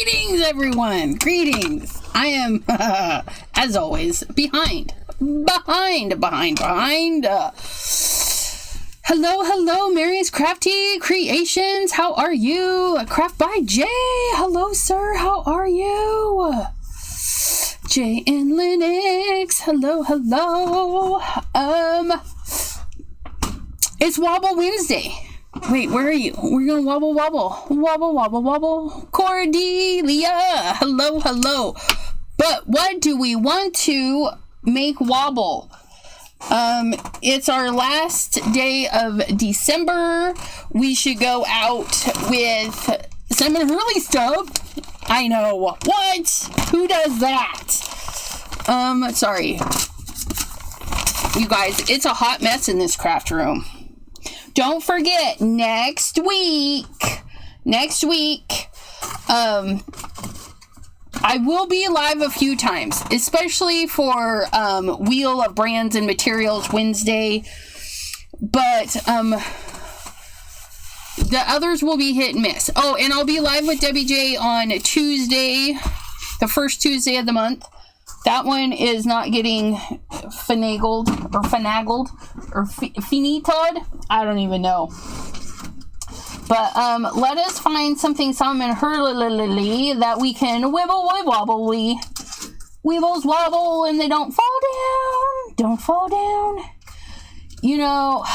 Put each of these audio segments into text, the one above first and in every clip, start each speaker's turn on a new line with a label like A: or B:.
A: Greetings, everyone. Greetings. I am, as always, behind. Hello, Mary's Crafty Creations. How are you? Craft by Jay. Hello, sir. How are you? Jay and Linux. Hello. It's Wobble Wednesday. Wait, where are you? We're gonna wobble. Cordelia. Hello. But what do we want to make wobble? It's our last day of December. We should go out with Simon Hurley stuff. I know. What? Who does that? Sorry. You guys, it's a hot mess in this craft room. Don't forget, next week, I will be live a few times, especially for Wheel of Brands and Materials Wednesday, but the others will be hit and miss. Oh, and I'll be live with Debbie J on Tuesday, the first Tuesday of the month. That one is not getting finagled or finitoed. I don't even know. But let us find something Simon Hurley that we can wobble. Weebles wobble and they don't fall down. You know,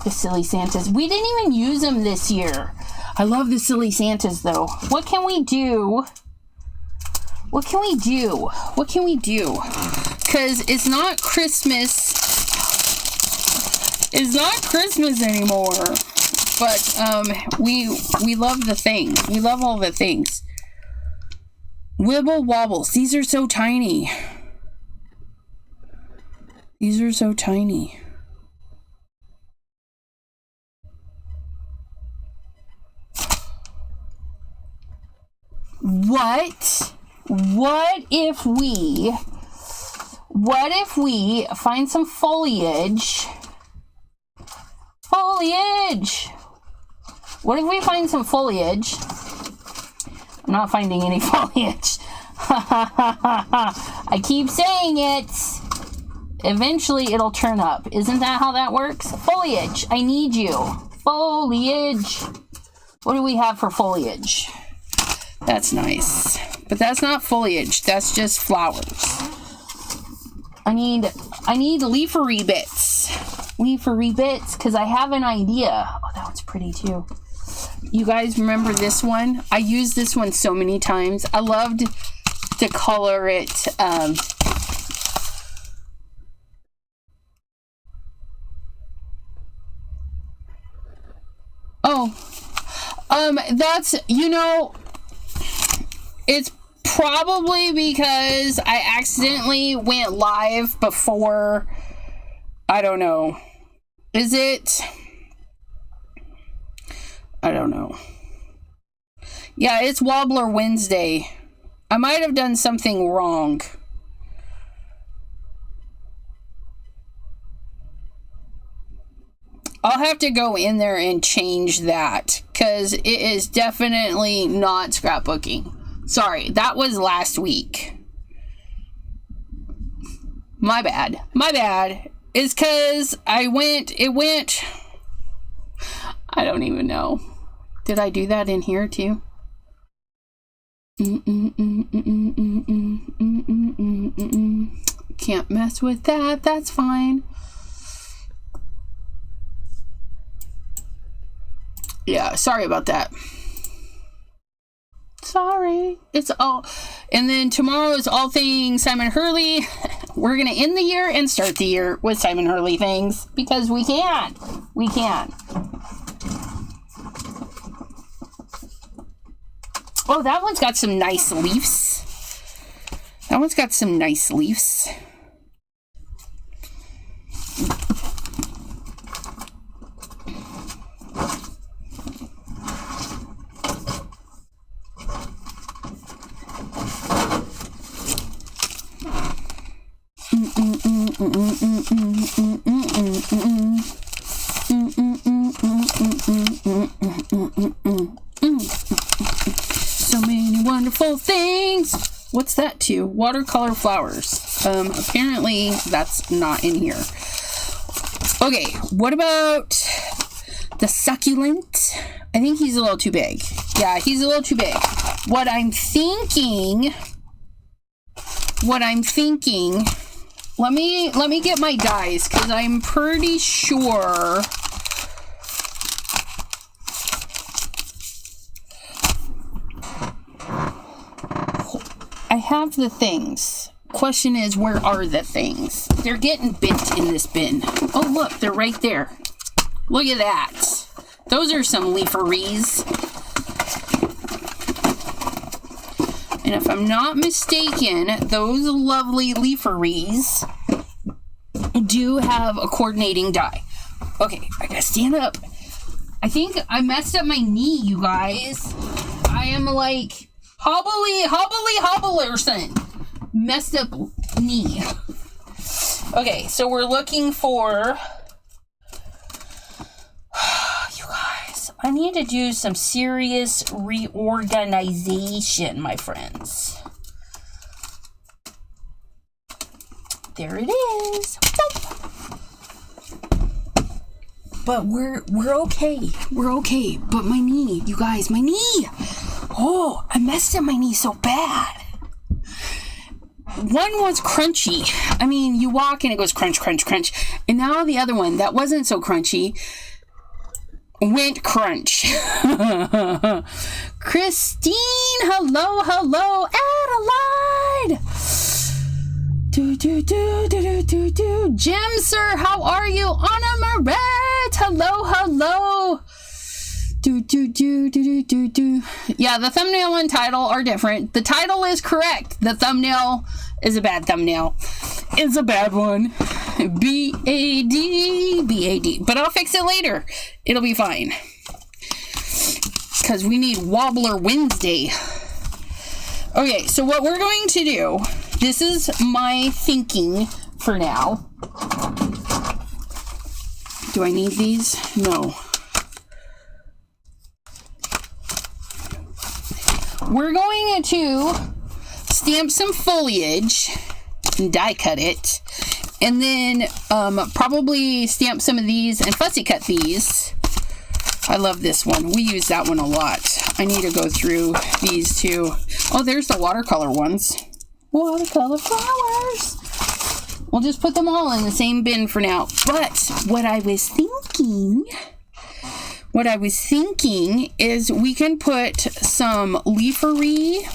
A: the silly Santas. We didn't even use them this year. I love the silly Santas though. What can we do? Because it's not Christmas. It's not Christmas anymore. But we love the things. We love all the things. Wibble wobbles. These are so tiny. What if we find some foliage? What if we find some foliage? I'm not finding any foliage. I keep saying it. Eventually it'll turn up. Isn't that how that works? Foliage. I need you. Foliage. What do we have for foliage? That's nice. But that's not foliage. That's just flowers. I need leafery bits. Because I have an idea. Oh, that one's pretty too. You guys remember this one? I used this one so many times. I loved to color it. That's, it's probably because I accidentally went live before. I don't know. Is it? I don't know. Yeah, it's Wobbler Wednesday. I might have done something wrong. I'll have to go in there and change that, because it is definitely not scrapbooking. Sorry, that was last week. My bad. It's because it went, I don't even know. Did I do that in here too? Can't mess with that. That's fine. Yeah, sorry about that. Sorry. It's all. And then tomorrow is all things Simon Hurley. We're going to end the year and start the year with Simon Hurley things because we can. Oh, that one's got some nice leaves. things. What's that too? Watercolor flowers. Apparently that's not in here. Okay, what about the succulent? I think he's a little too big. Yeah, he's a little too big. What I'm thinking, let me get my dies, because I'm pretty sure I have the things. Question is, where are the things? They're getting bent in this bin. Oh, look, they're right there. Look at that. Those are some leaferees. And if I'm not mistaken, those lovely leaferees do have a coordinating die. Okay, I gotta stand up. I think I messed up my knee, you guys. I am like hobblerson. Messed up knee. Okay, so we're looking for... You guys, I need to do some serious reorganization, my friends. There it is. But we're okay. We're okay. But my knee, you guys, my knee. Oh, I messed up my knee so bad. One was crunchy. I mean, you walk and it goes crunch, crunch, crunch. And now the other one that wasn't so crunchy went crunch. Christine, hello, hello, Adelaide. Jim, sir, how are you? Anna Maret, hello, hello. Yeah, the thumbnail and title are different. The title is correct. The thumbnail is a bad thumbnail. It's a bad one. B-A-D, B-A-D. But I'll fix it later. It'll be fine. Because we need Wobbler Wednesday. Okay, so what we're going to do, this is my thinking for now. Do I need these? No. We're going to stamp some foliage and die cut it, and then probably stamp some of these and fussy cut these. I love this one. We use that one a lot. I need to go through these too. Oh, there's the watercolor ones. Watercolor flowers. We'll just put them all in the same bin for now. But what I was thinking is we can put some leafery,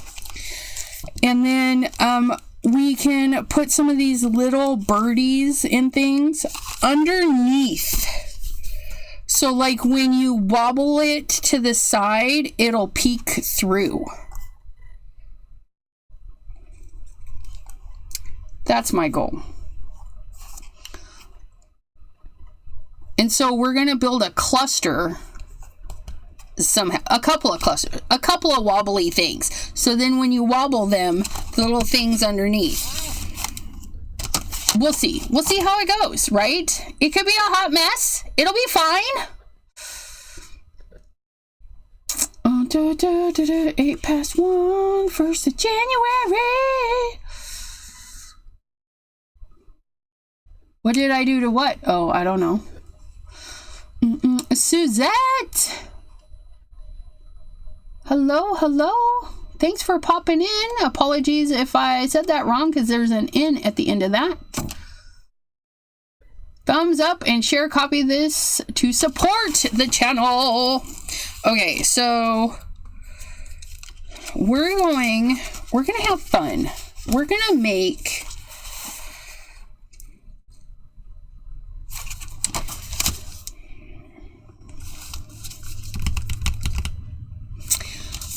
A: and then we can put some of these little birdies and things underneath. So like when you wobble it to the side, it'll peek through. That's my goal. And so we're going to build a cluster, a couple of wobbly things. So then when you wobble them, the little things underneath. We'll see. We'll see how it goes, right? It could be a hot mess. It'll be fine. 8 past 1, 1st of January. What did I do to what? Oh, I don't know. Suzette! Hello, hello. Thanks for popping in. Apologies if I said that wrong, because there's an N at the end of that. Thumbs up and share copy this to support the channel. Okay, so we're gonna have fun. We're gonna make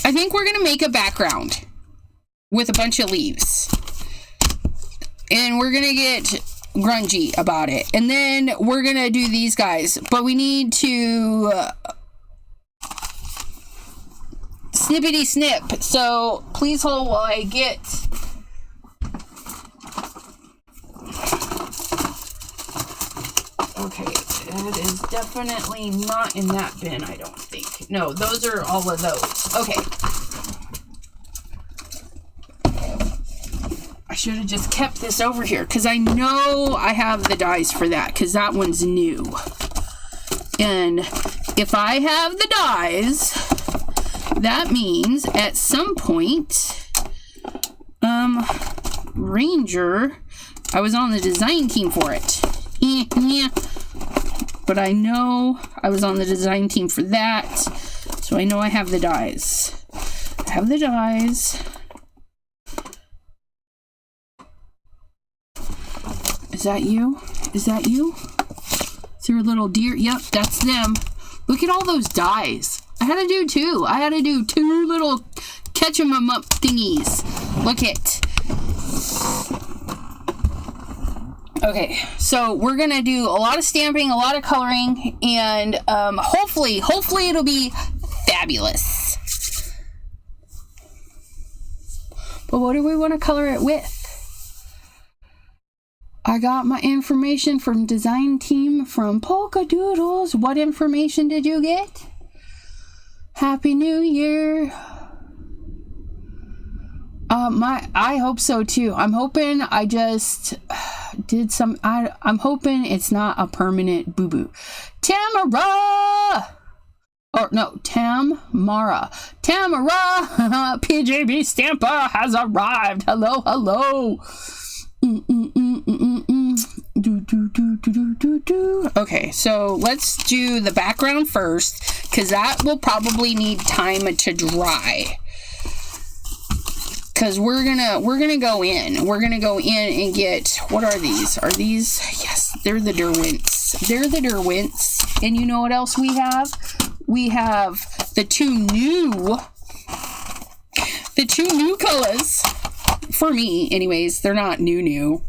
A: I think we're going to make a background with a bunch of leaves. And we're going to get grungy about it. And then we're going to do these guys. But we need to snippity snip. So please hold while I get... Okay, it is definitely not in that bin, I don't think. No, those are all of those. Okay. should have just kept this over here because I know I have the dies for that because that one's new. And if I have the dies, that means at some point, Ranger, I was on the design team for it. But I know I was on the design team for that, so I know I have the dies. I have the dies. Is that you? Is that you? Is there a little deer? Yep, that's them. Look at all those dies. I had to do two. I had to do two little catch 'em up thingies. Look it. Okay, so we're gonna do a lot of stamping, a lot of coloring, and hopefully it'll be fabulous. But what do we want to color it with? I got my information from design team from Polka Doodles. What information did you get? Happy New Year. I hope so too. I'm hoping I just did some, I'm hoping it's not a permanent boo-boo. Tamara! Or no, Tamara. Tamara! PJB Stamper has arrived. Hello, hello. Okay, so let's do the background first, because that will probably need time to dry. Because we're gonna go in. We're gonna go in and get, what are these? Are these? Yes, they're the Derwents. They're the Derwents. And you know what else we have? We have the two new colors. For me, anyways. They're not new.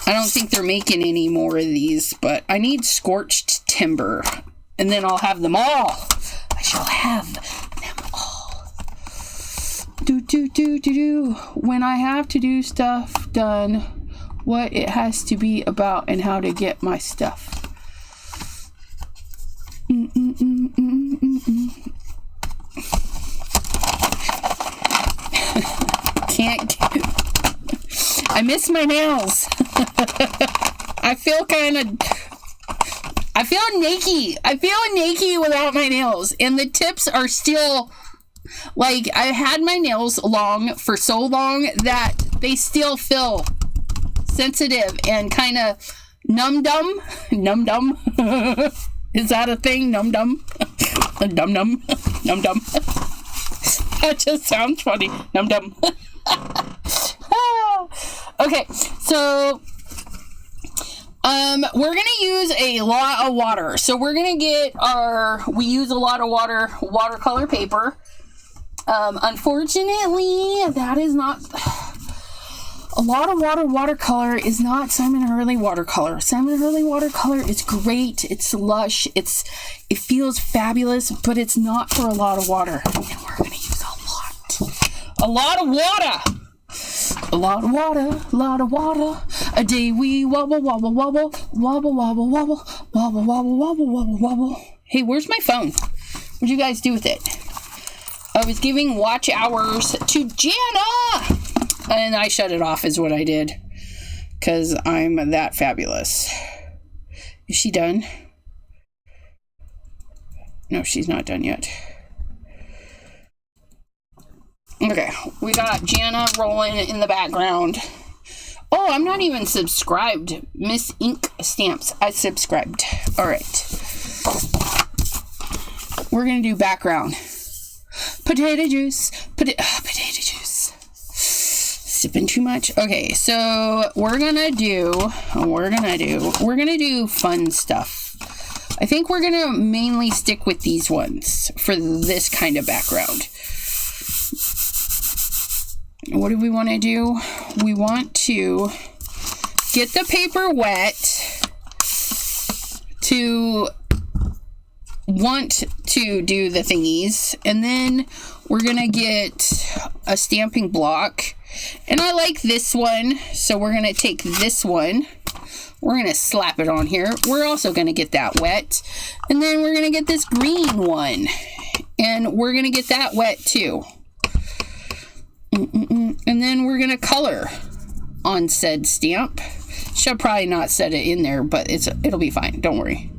A: I don't think they're making any more of these, but I need scorched timber. And then I'll have them all. I shall have them all. When I have to do stuff done, what it has to be about and how to get my stuff. Can't get... I miss my nails. I feel naked. I feel naked without my nails. And the tips are still... Like, I had my nails long for so long that they still feel sensitive and kind of numb-dum. Numb-dum. Is that a thing? Numb-dum? Dum-dum. Numb-dum. That just sounds funny. Numb-dum. Okay, so... we're going to use a lot of water. So we're going to get we use a lot of watercolor paper. Unfortunately, that is not, a lot of watercolor is not Simon Hurley watercolor. Simon Hurley watercolor is great. It's lush. It feels fabulous, but it's not for a lot of water. And we're going to use a lot of water. A lot of water. A day we wobble, wobble, wobble, wobble, wobble, wobble, wobble, wobble, wobble, wobble, wobble. Hey, where's my phone? What'd you guys do with it? I was giving watch hours to Jana, and I shut it off is what I did, because I'm that fabulous. Is she done? No, she's not done yet. Okay, we got Jana rolling in the background. Oh, I'm not even subscribed. Miss Ink Stamps. I subscribed. All right. We're going to do background. Potato juice. Potato juice. Sipping too much. Okay, so we're going to do fun stuff. I think we're going to mainly stick with these ones for this kind of background. What do we want to do? We want to get the paper wet to want to do the thingies, and then we're gonna get a stamping block, and I like this one, so we're gonna take this one, we're gonna slap it on here. We're also gonna get that wet, and then we're gonna get this green one, and we're gonna get that wet too. And then we're gonna color. on said stamp. Should probably not set it in there, but it'll be fine. Don't worry.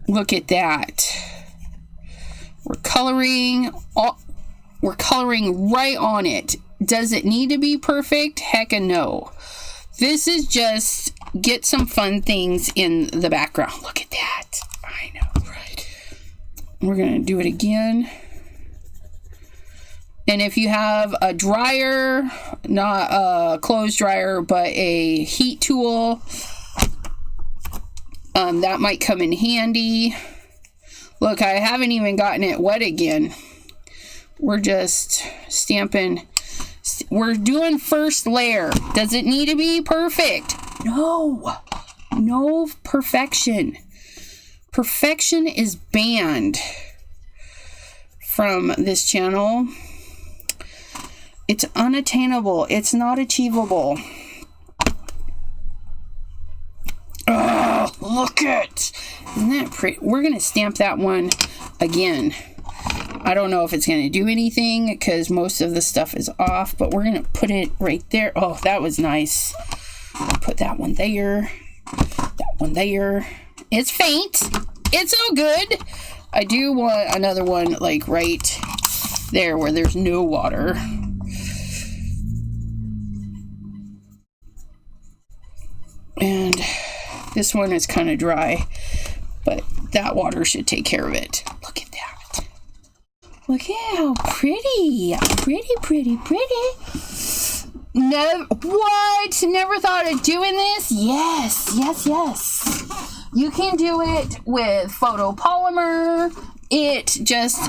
A: Look at that. We're coloring right on it. Does it need to be perfect? Hecka no. This is just get some fun things in the background. Look at that. I know, right? We're going to do it again. And if you have a dryer, not a clothes dryer, but a heat tool, that might come in handy. Look, I haven't even gotten it wet again. We're just stamping. We're doing first layer. Does it need to be perfect? No. No perfection. Perfection is banned from this channel. It's unattainable. It's not achievable. Oh, look it. Isn't that pretty? We're going to stamp that one again. I don't know if it's going to do anything because most of the stuff is off, but we're going to put it right there. Oh, that was nice. Put that one there. That one there. It's faint. It's all good. I do want another one like right there where there's no water. And this one is kind of dry, but that water should take care of it. Look at that. Look at how pretty. Pretty, pretty, pretty. No, what? Never thought of doing this? Yes, yes, yes. You can do it with photopolymer. It just,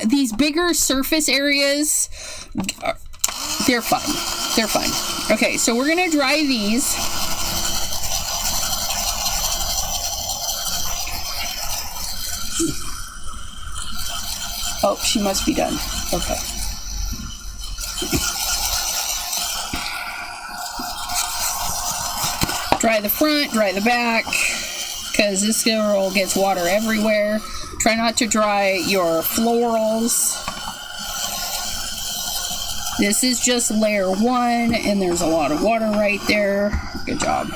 A: these bigger surface areas, they're fun. They're fun. Okay, so we're going to dry these. Oh, she must be done. Okay. Dry the front, dry the back, because this girl gets water everywhere. Try not to dry your florals. This is just layer 1, and there's a lot of water right there. Good job.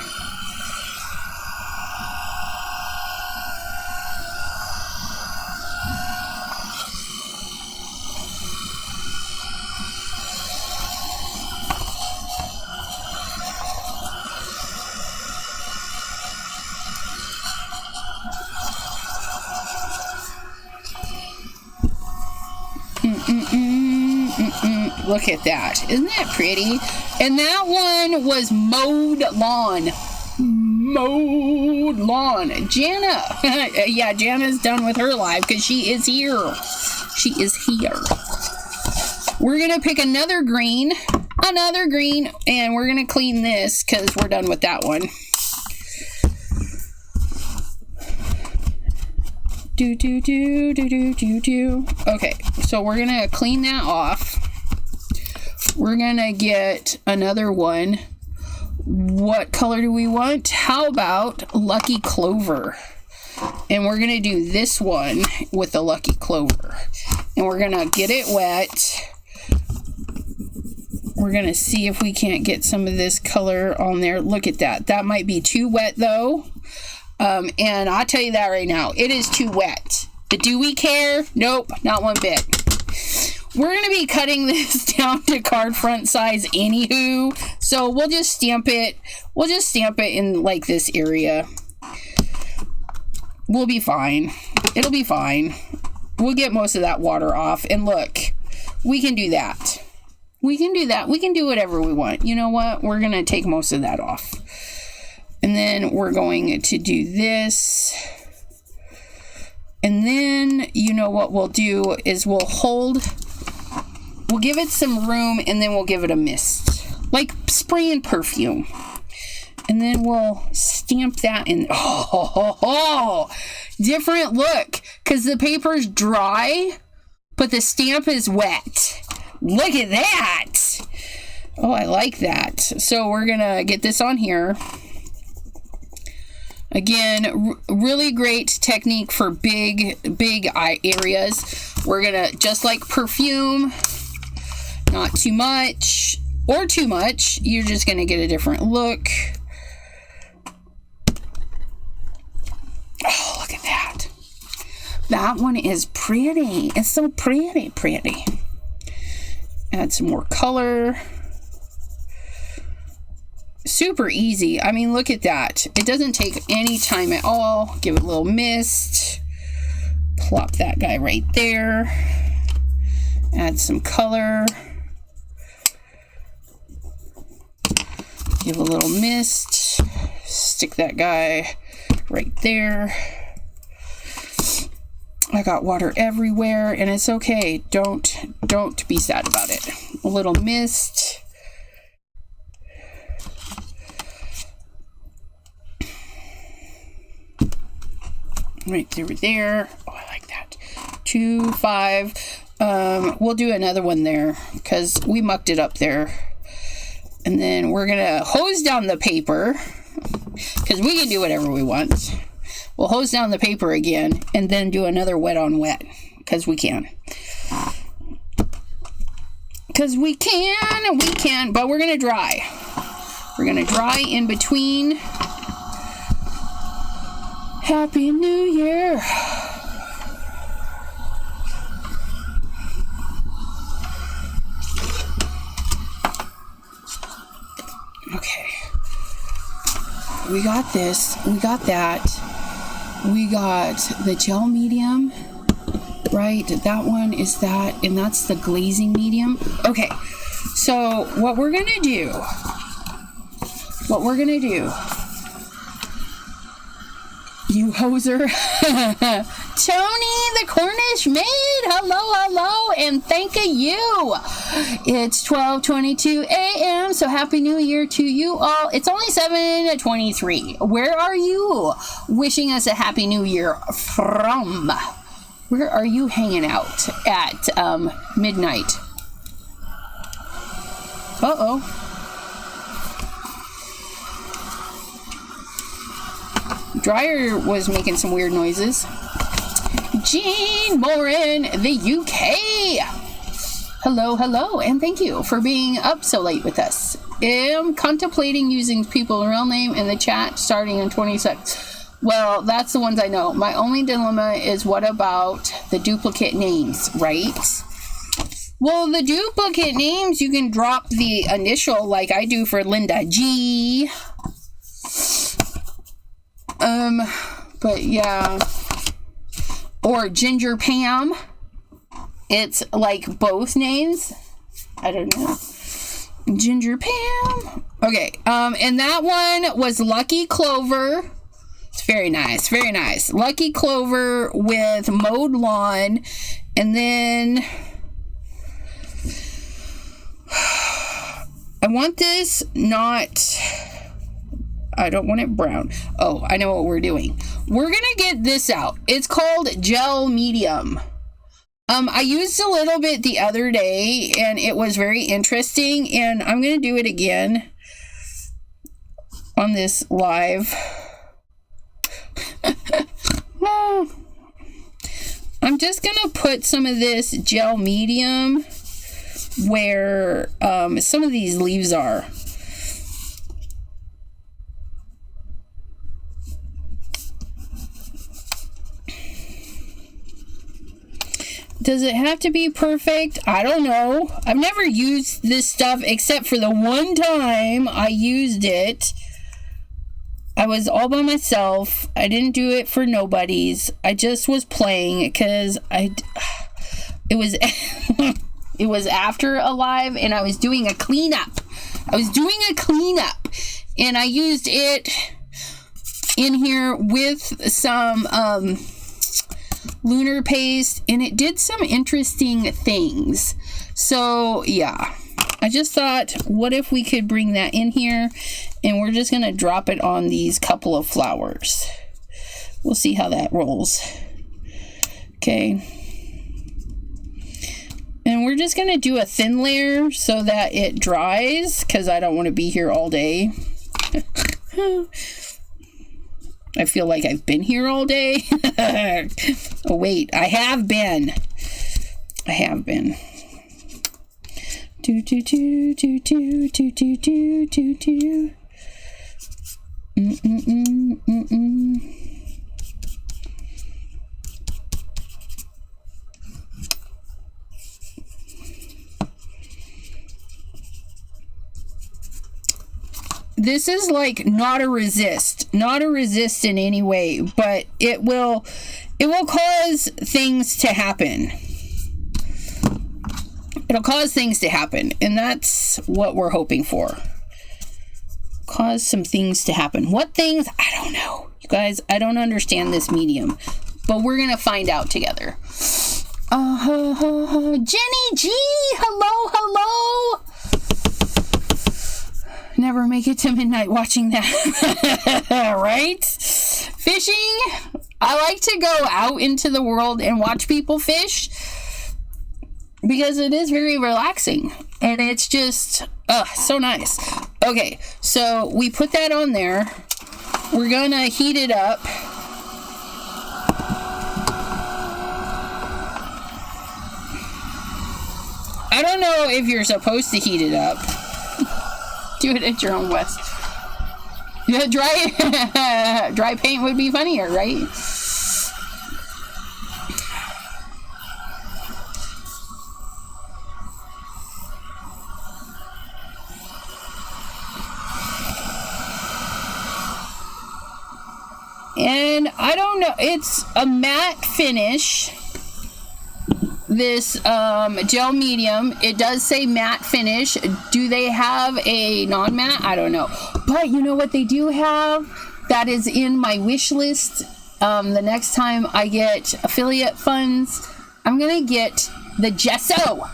A: Look at that. Isn't that pretty? And that one was mowed lawn. Mowed lawn. Jana. Yeah, Jana's done with her live because she is here. She is here. We're going to pick another green, and we're going to clean this because we're done with that one. Okay, so we're going to clean that off. We're going to get another one. What color do we want? How about Lucky Clover? And we're going to do this one with the Lucky Clover. And we're going to get it wet. We're going to see if we can't get some of this color on there. Look at that. That might be too wet though. And I'll tell you that right now. It is too wet. But do we care? Nope, not one bit. We're going to be cutting this down to card front size anywho. So we'll just stamp it. We'll just stamp it in like this area. We'll be fine. It'll be fine. We'll get most of that water off. And look, we can do that. We can do that. We can do whatever we want. You know what? We're going to take most of that off. And then we're going to do this. And then, you know what we'll do is we'll give it some room, and then we'll give it a mist. Like spraying perfume. And then we'll stamp that in. Oh, different look. Because the paper's dry, but the stamp is wet. Look at that. Oh, I like that. So we're going to get this on here. Again, really great technique for big eye areas. We're going to, just like perfume, not too much. or too much. You're just going to get a different look. Oh, look at that. That one is pretty. It's so pretty. Add some more color. Super easy. I mean, look at that. It doesn't take any time at all. Give it a little mist. Plop that guy right there. Add some color. Give a little mist. Stick that guy right there. I got water everywhere, and it's okay. Don't be sad about it. A little mist. Right there. Oh, I like that. 2, 5. We'll do another one there because we mucked it up there. And then we're gonna hose down the paper because we can do whatever we want. We'll hose down the paper again and then do another wet on wet because we can. Because we can, but we're going to dry. We're going to dry in between. Happy New Year. Okay. We got this. We got that. We got the gel medium, right? That one is that, and that's the glazing medium. Okay, so what we're gonna do, you hoser, Tony the Cornish maid, hello, and thank you. It's 12:22 a.m., so Happy New Year to you all. It's only 7:23. Where are you wishing us a Happy New Year from? Where are you hanging out at midnight? Uh-oh. Dryer was making some weird noises. Jean Morin, the UK. Hello, and thank you for being up so late with us. Am contemplating using people's real name in the chat starting in 26. Well, that's the ones I know. My only dilemma is what about the duplicate names, right? Well, the duplicate names, you can drop the initial like I do for Linda G. But yeah. Or Ginger Pam. It's like both names. I don't know. Ginger Pam. Okay. And that one was Lucky Clover. It's very nice. Lucky Clover with mowed lawn. And then I want this I don't want it brown. Oh, I know what we're doing. We're going to get this out. It's called Gel Medium. I used a little bit the other day, and it was very interesting, and I'm going to do it again on this live. I'm just going to put some of this Gel Medium where some of these leaves are. Does it have to be perfect? I don't know. I've never used this stuff except for the one time I used it. I was all by myself. I didn't do it for nobodies. I just was playing because it was it was after a live and I was doing a cleanup. And I used it in here with some lunar paste, and it did some interesting things. So yeah, I just thought, what if we could bring that in here, and we're just gonna drop it on these couple of flowers. We'll see how that rolls. Okay, and we're just gonna do a thin layer so that it dries, because I don't want to be here all day. I feel like I've been here all day. Oh, wait. I have been. Do do do do do do do do do do. This is like not a resist in any way, but it will cause things to happen. It'll cause things to happen, and that's what we're hoping for. Cause some things to happen. What things? I don't know. You guys, I don't understand this medium, but we're going to find out together. Jenny G, hello. Never make it to midnight watching that. Right? Fishing. I like to go out into the world and watch people fish because it is very relaxing and it's just so nice. Okay, so we put that on there. We're gonna heat it up. I don't know if you're supposed to heat it up. Do it at your own West. Yeah, dry paint would be funnier, right? And I don't know, it's a matte finish. This gel medium, it does say matte finish. Do they have a non-matte? I don't know. But you know what they do have that is in my wish list? The next time I get affiliate funds, I'm gonna get the gesso.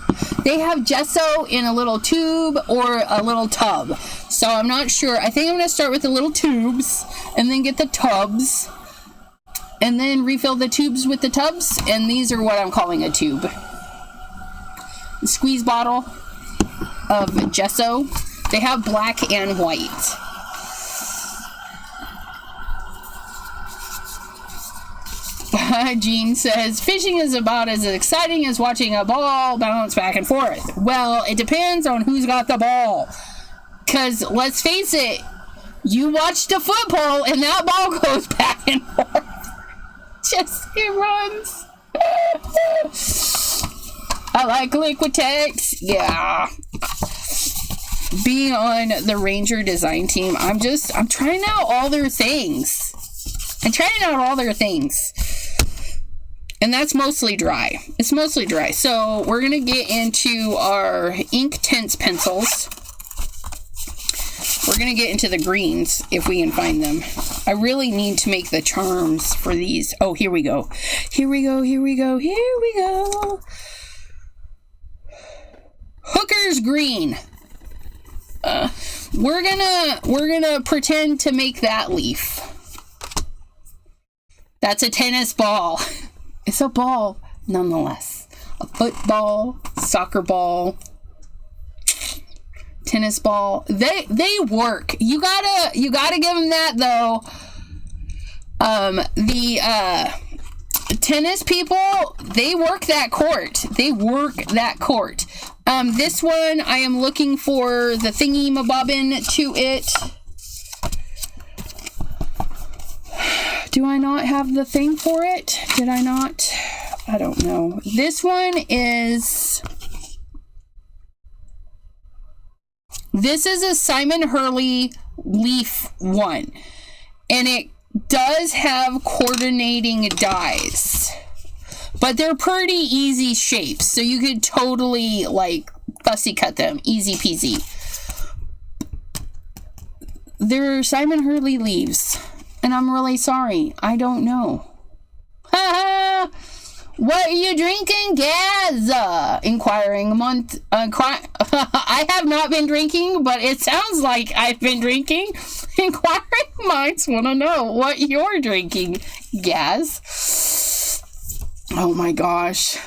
A: They have gesso in a little tube or a little tub. So I'm not sure. I think I'm gonna start with the little tubes and then get the tubs. And then refill the tubes with the tubs. And these are what I'm calling a tube. A squeeze bottle of gesso. They have black and white. Jean says, fishing is about as exciting as watching a ball bounce back and forth. Well, it depends on who's got the ball. Because, let's face it, you watch the football and that ball goes back and forth. Just it runs. I like Liquitex. Yeah. Being on the Ranger design team, I'm trying out all their things. And that's mostly dry. It's mostly dry. So we're going to get into our ink tints pencils. We're going to get into the greens if we can find them. I really need to make the charms for these. Oh, here we go. Hooker's green. We're gonna pretend to make that leaf. That's a tennis ball. It's a ball, nonetheless. A football, soccer ball, tennis ball. They work. You gotta give them that though. The tennis people, they work that court. This one, I am looking for the thingy-mabobbin to it. Do I not have the thing for it? Did I not? I don't know. This one is... This is a Simon Hurley leaf one. And it does have coordinating dies. But they're pretty easy shapes. So you could totally, like, fussy cut them. Easy peasy. They're Simon Hurley leaves. And I'm really sorry. I don't know. Ha ha! What are you drinking, Gaz? Inquiring month. I have not been drinking, but it sounds like I've been drinking. Inquiring minds want to know what you're drinking, Gaz. Oh my gosh.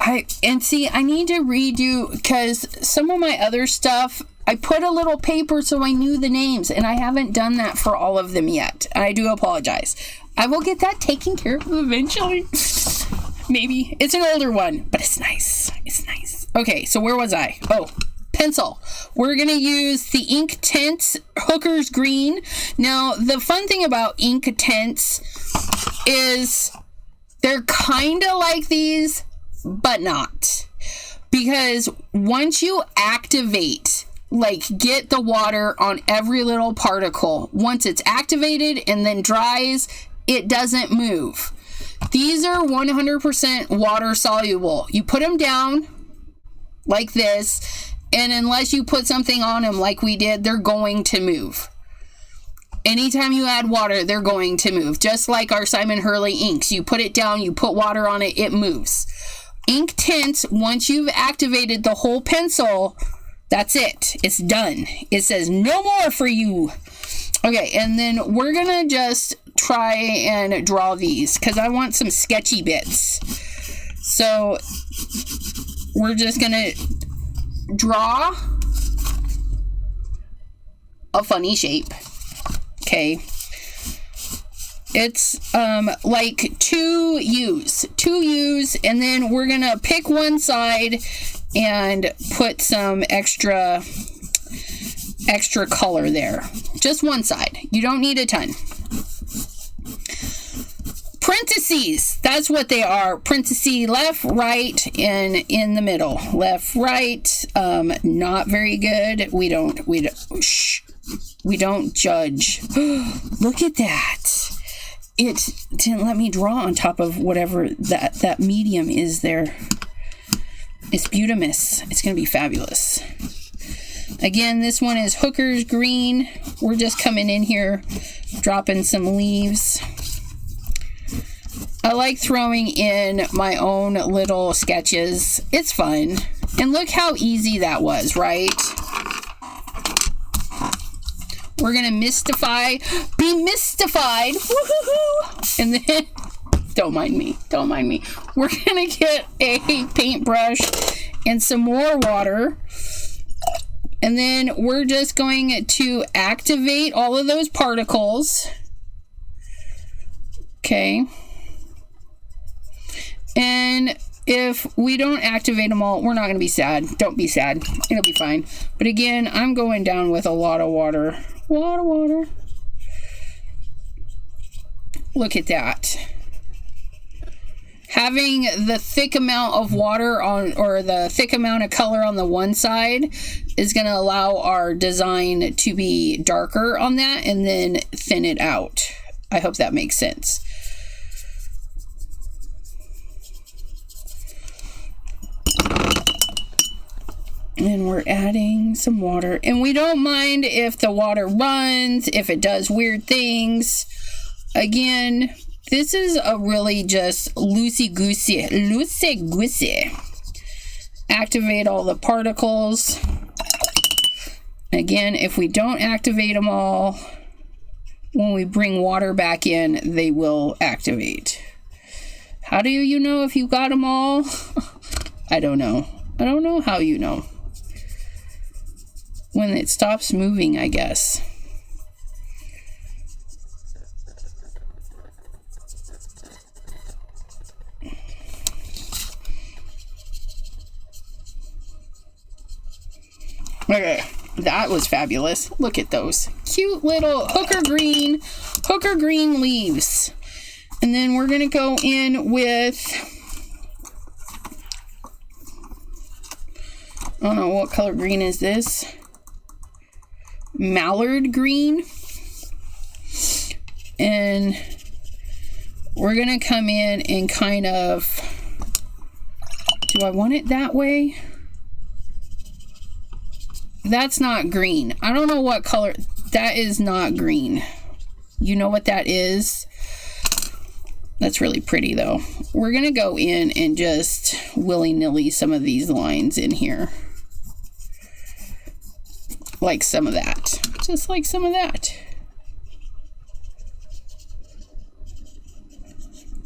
A: I need to redo, because some of my other stuff, I put a little paper so I knew the names, and I haven't done that for all of them yet. And I do apologize. I will get that taken care of eventually. Maybe. It's an older one, but it's nice. It's nice. Okay, so where was I? Oh, pencil. We're going to use the Inktense Hooker's Green. Now, the fun thing about Inktense is they're kind of like these, but not. Because once you activate, like, get the water on every little particle, once it's activated and then dries, it doesn't move. These are 100% water soluble. You put them down like this, and unless you put something on them like we did, they're going to move. Anytime you add water, they're going to move. Just like our Simon Hurley inks. You put it down, you put water on it, it moves. Inktense, once you've activated the whole pencil, that's it. It's done. It says no more for you. Okay, and then we're going to just try and draw these because I want some sketchy bits. So we're just going to draw a funny shape. Okay. It's like two U's, and then we're going to pick one side and put some extra color there. Just one side. You don't need a ton. Parentheses. That's what they are. Parentheses left, right, and in the middle. Left, right. Not very good. We don't judge. Look at that. It didn't let me draw on top of whatever that medium is there. It's Butamus. It's going to be fabulous. Again, this one is Hooker's Green. We're just coming in here, dropping some leaves. I like throwing in my own little sketches. It's fun. And look how easy that was, right? We're going to be mystified. Woo-hoo-hoo. And then, don't mind me. We're going to get a paintbrush and some more water. And then we're just going to activate all of those particles. Okay. And if we don't activate them all, we're not going to be sad. Don't be sad. It'll be fine. But again, I'm going down with a lot of water. Water. Look at that. Having the thick amount of water on, or the thick amount of color on the one side is going to allow our design to be darker on that and then thin it out. I hope that makes sense. And we're adding some water. And we don't mind if the water runs, if it does weird things. Again, this is a really just loosey-goosey. Activate all the particles. Again, if we don't activate them all, when we bring water back in, they will activate. How do you know if you got them all? I don't know. I don't know how you know. When it stops moving, I guess. Okay, that was fabulous. Look at those cute little hooker green leaves. And then we're going to go in with, I don't know, what color green is this? Mallard green. And we're going to come in and kind of, do I want it that way? That's not green. I don't know what color. That is not green. You know what that is? That's really pretty though. We're going to go in and just willy-nilly some of these lines in here. Like some of that. Just like some of that.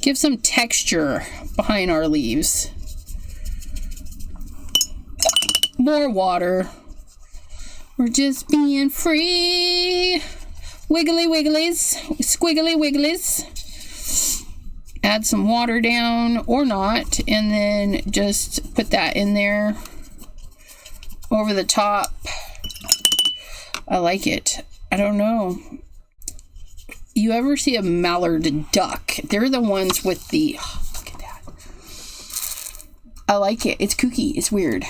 A: Give some texture behind our leaves. More water. We're just being free. Wiggly wigglies. Squiggly wigglies. add some water down or not, and then just put that in there over the top. I like it. I don't know. You ever see a mallard duck? They're the ones with the... Oh, look at that. I like it. It's kooky. It's weird.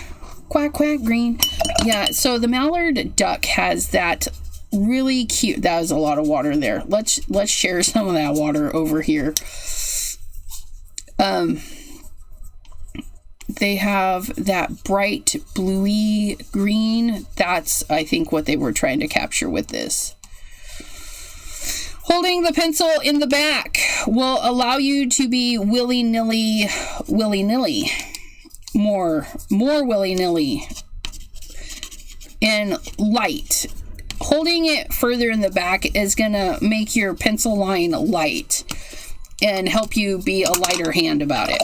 A: Quack, quack, green. Yeah, so the mallard duck has that really cute... That was a lot of water there. Let's share some of that water over here. They have that bright bluey green. That's, I think, what they were trying to capture with this. Holding the pencil in the back will allow you to be willy-nilly, more willy-nilly, and light. Holding it further in the back is going to make your pencil line light and help you be a lighter hand about it.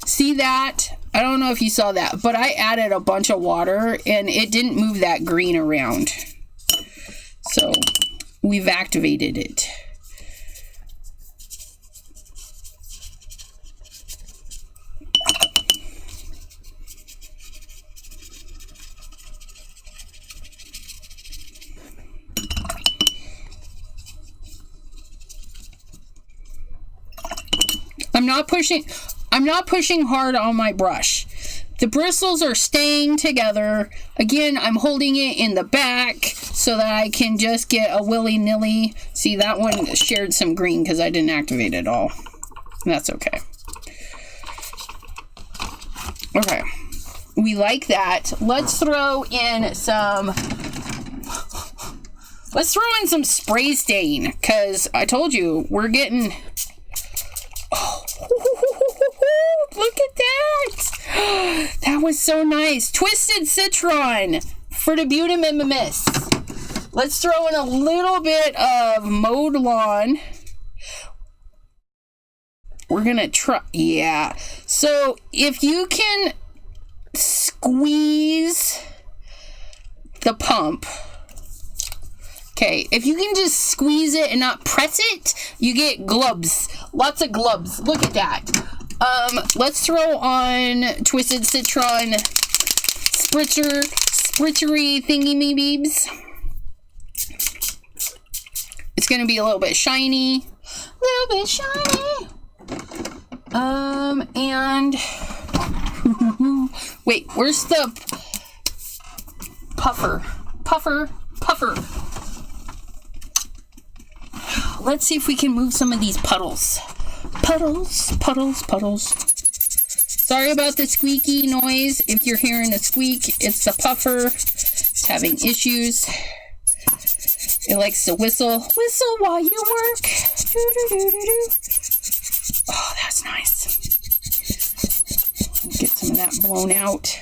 A: See that? I don't know if you saw that, but I added a bunch of water and it didn't move that green around. So we've activated it. I'm not pushing hard on my brush. The bristles are staying together. Again, I'm holding it in the back so that I can just get a willy-nilly. See, that one shared some green because I didn't activate it all. That's okay. Okay. We like that. Let's throw in some spray stain because I told you we're getting... Oh, look at that. That was so nice. Twisted Citron for the Beauty Mist. Let's throw in a little bit of mowed lawn. We're going to try. Yeah. So if you can squeeze the pump. Okay, if you can just squeeze it and not press it, you get glubs. Lots of glubs. Look at that. Let's throw on Twisted Citron spritzery thingy-me-beebs. It's going to be a little bit shiny. And... Wait, where's the... Puffer. Let's see if we can move some of these puddles. Puddles. Sorry about the squeaky noise. If you're hearing a squeak, it's the puffer. It's having issues. It likes to whistle. Whistle while you work. Oh, that's nice. Get some of that blown out.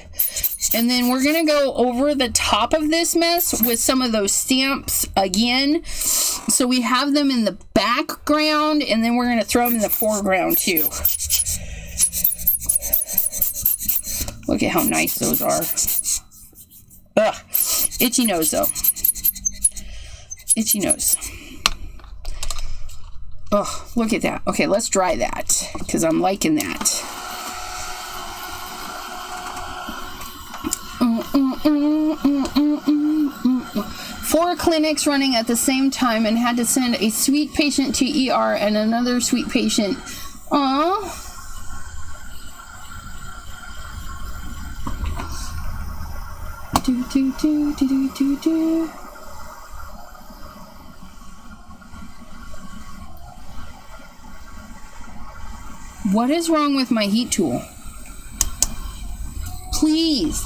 A: And then we're going to go over the top of this mess with some of those stamps again. So we have them in the background, and then we're going to throw them in the foreground too. Look at how nice those are. Ugh. Itchy nose though. Itchy nose. Oh, look at that. Okay, let's dry that because I'm liking that. Four clinics running at the same time and had to send a sweet patient to ER and another sweet patient. Aww. Do. What is wrong with my heat tool? Please.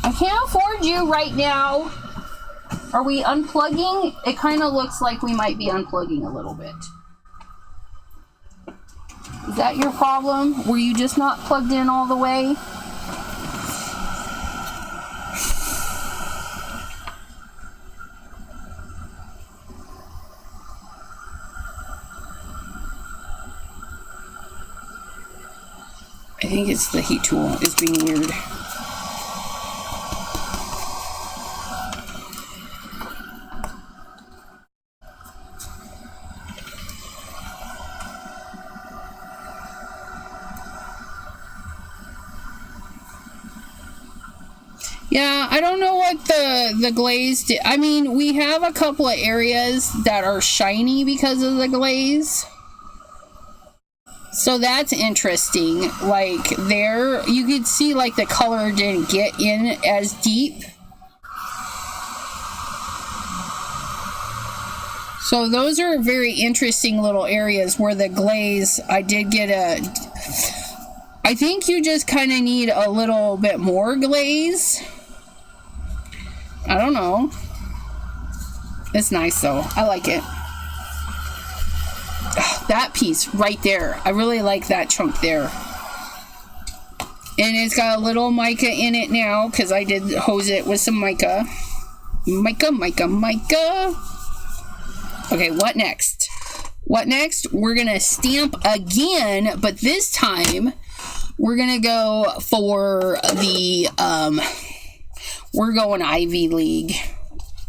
A: I can't afford you right now. Are we unplugging? It kind of looks like we might be unplugging a little bit. Is that your problem? Were you just not plugged in all the way? I think it's the heat tool is being weird. Yeah, I don't know what the glaze did. I mean, we have a couple of areas that are shiny because of the glaze. So that's interesting. Like there, you could see like the color didn't get in as deep. So those are very interesting little areas where the glaze, I did get I think you just kind of need a little bit more glaze. I don't know. It's nice though. I like it. That piece right there. I really like that chunk there. And it's got a little mica in it now because I did hose it with some mica. Mica. Okay, what next? What next? We're going to stamp again, but this time we're going to go for the, we're going Ivy League.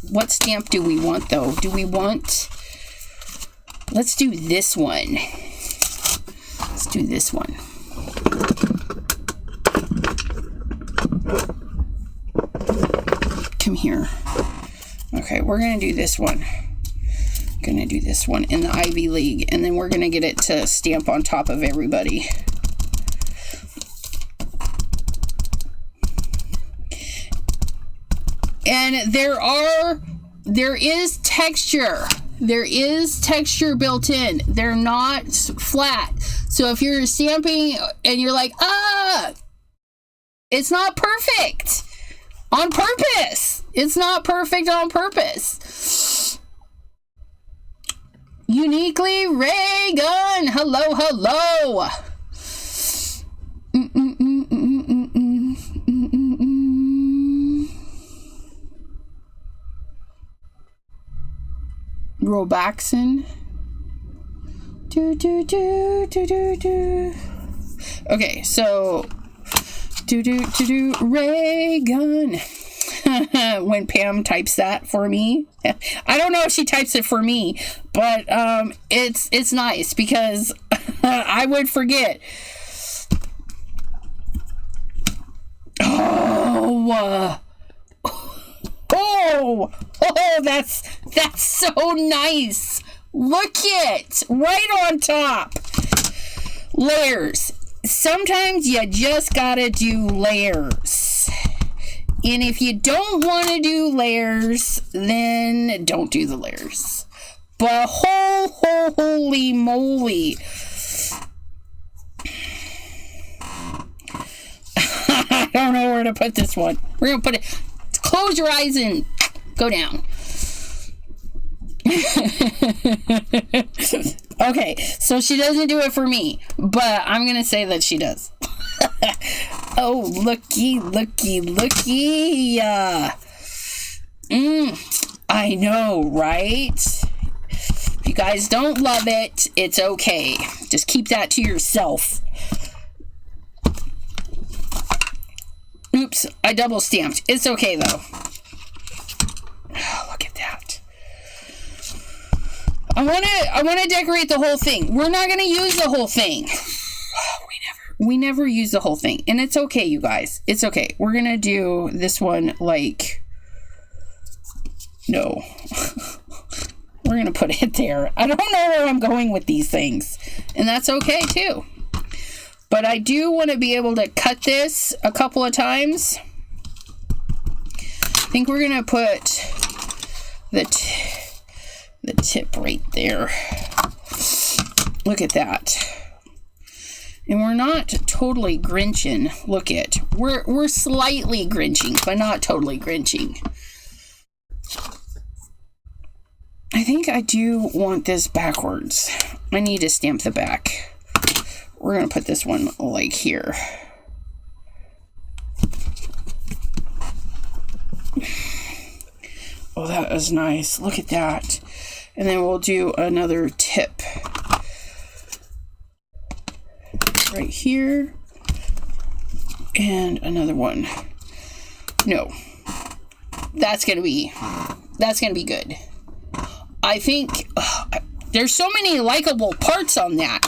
A: What stamp do we want, though? Do we want... Let's do this one. Let's do this one. Come here. Okay, we're going to do this one. Going to do this one in the Ivy League, and then we're going to get it to stamp on top of everybody. And there is texture. There is texture built in. They're not flat. So if you're stamping and you're like, it's not perfect on purpose. It's not perfect on purpose. Uniquely Ray Gun. Hello, hello. Robaxin. Okay, so Ray Gun. When Pam types that for me, I don't know if she types it for me, but it's nice because I would forget. Oh, that's so nice. Look it, right on top. Layers. Sometimes you just gotta do layers. And if you don't want to do layers, then don't do the layers. But holy moly. I don't know where to put this one. We're going to put it... Close your eyes and go down. Okay, so she doesn't do it for me, but I'm going to say that she does. Oh, looky. I know, right? If you guys don't love it, it's okay. Just keep that to yourself. Oops, I double stamped. It's okay though. Oh, look at that. I want to decorate the whole thing. We're not going to use the whole thing. We never use the whole thing. And it's okay, you guys. It's okay. We're going to do this one like... No. We're going to put it there. I don't know where I'm going with these things. And that's okay, too. But I do want to be able to cut this a couple of times. I think we're going to put the tip right there. Look at that. And we're not totally grinching. Look it. We're slightly grinching, but not totally grinching. I think I do want this backwards. I need to stamp the back. We're going to put this one like here. Oh, that is nice. Look at that. And then we'll do another tip. Right here. And another one. No. That's going to be good. I think there's so many likable parts on that.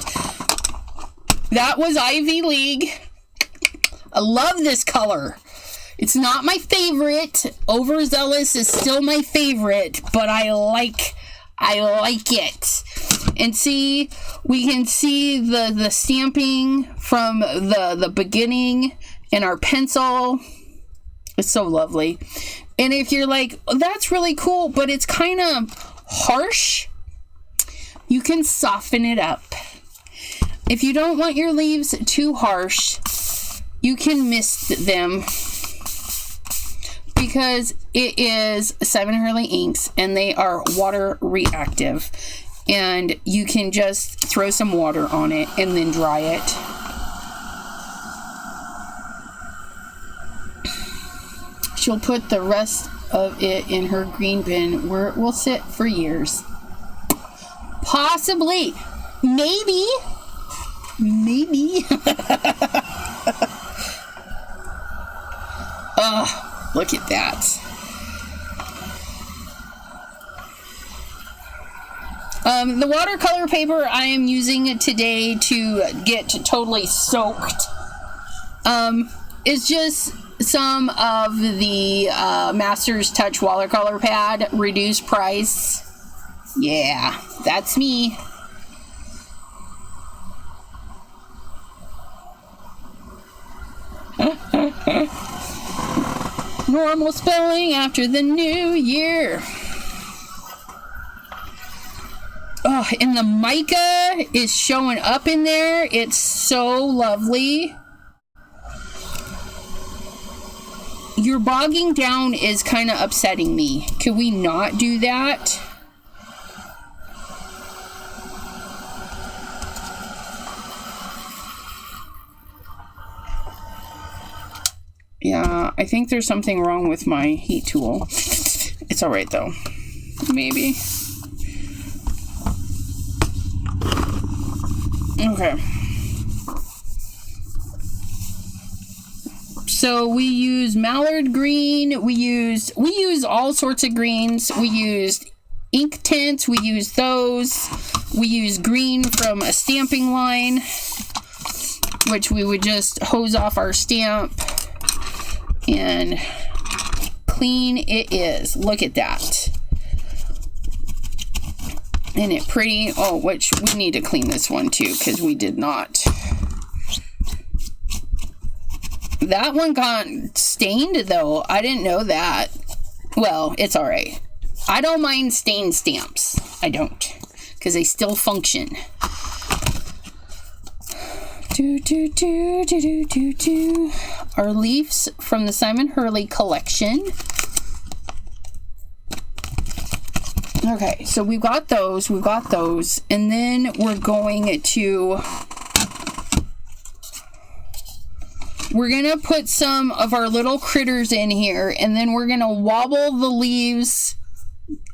A: That was Ivy League. I love this color. It's not my favorite. Overzealous is still my favorite, but I like it. And see, we can see the stamping from the beginning in our pencil. It's so lovely. And if you're like, oh, that's really cool, but it's kind of harsh, you can soften it up. If you don't want your leaves too harsh, you can mist them, because it is Simon Hurley inks and they are water reactive, and you can just throw some water on it and then dry it. She'll put the rest of it in her green bin where it will sit for years. Possibly. Maybe. Oh, look at that. The watercolor paper I am using today to get totally soaked is just some of the Master's Touch watercolor pad, reduced price. Yeah, that's me. Normal spelling after the new year. Oh, and the mica is showing up in there. It's so lovely. Your bogging down is kind of upsetting me. Could we not do that? Yeah, I think there's something wrong with my heat tool. It's all right though. Maybe. Okay. So we use mallard green. We use all sorts of greens. We used ink tints. We use those. We use green from a stamping line, which we would just hose off our stamp. And clean it is. Look at that. Isn't it pretty? Oh, which we need to clean this one too, because we did not. That one got stained though. I didn't know that. Well, it's all right. I don't mind stained stamps. I don't, because they still function. Our leaves from the Simon Hurley collection. Okay, so we've got those, and then we're going to put some of our little critters in here, and then we're gonna wobble the leaves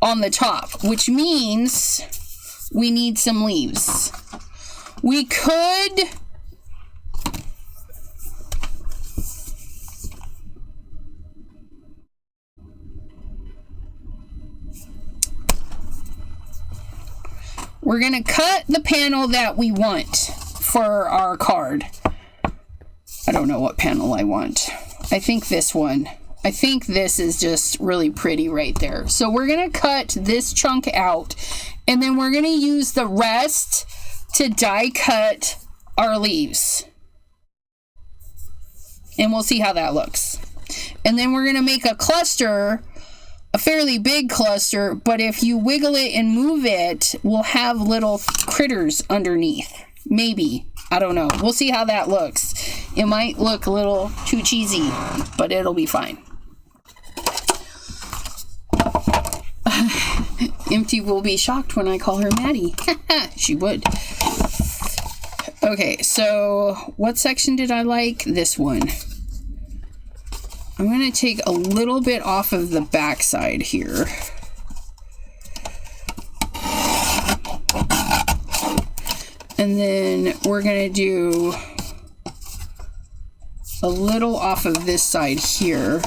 A: on the top, which means we need some leaves. We could we're going to cut the panel that we want for our card. I don't know what panel I want. I think this one. I think this is just really pretty right there. So we're going to cut this chunk out, and then we're going to use the rest to die cut our leaves. And we'll see how that looks. And then we're going to make a cluster, a fairly big cluster, but if you wiggle it and move it, we'll have little critters underneath. Maybe. I don't know. We'll see how that looks. It might look a little too cheesy, but it'll be fine. Empty will be shocked when I call her Maddie. She would. Okay, so what section did I like? This one. I'm going to take a little bit off of the back side here. And then we're going to do a little off of this side here.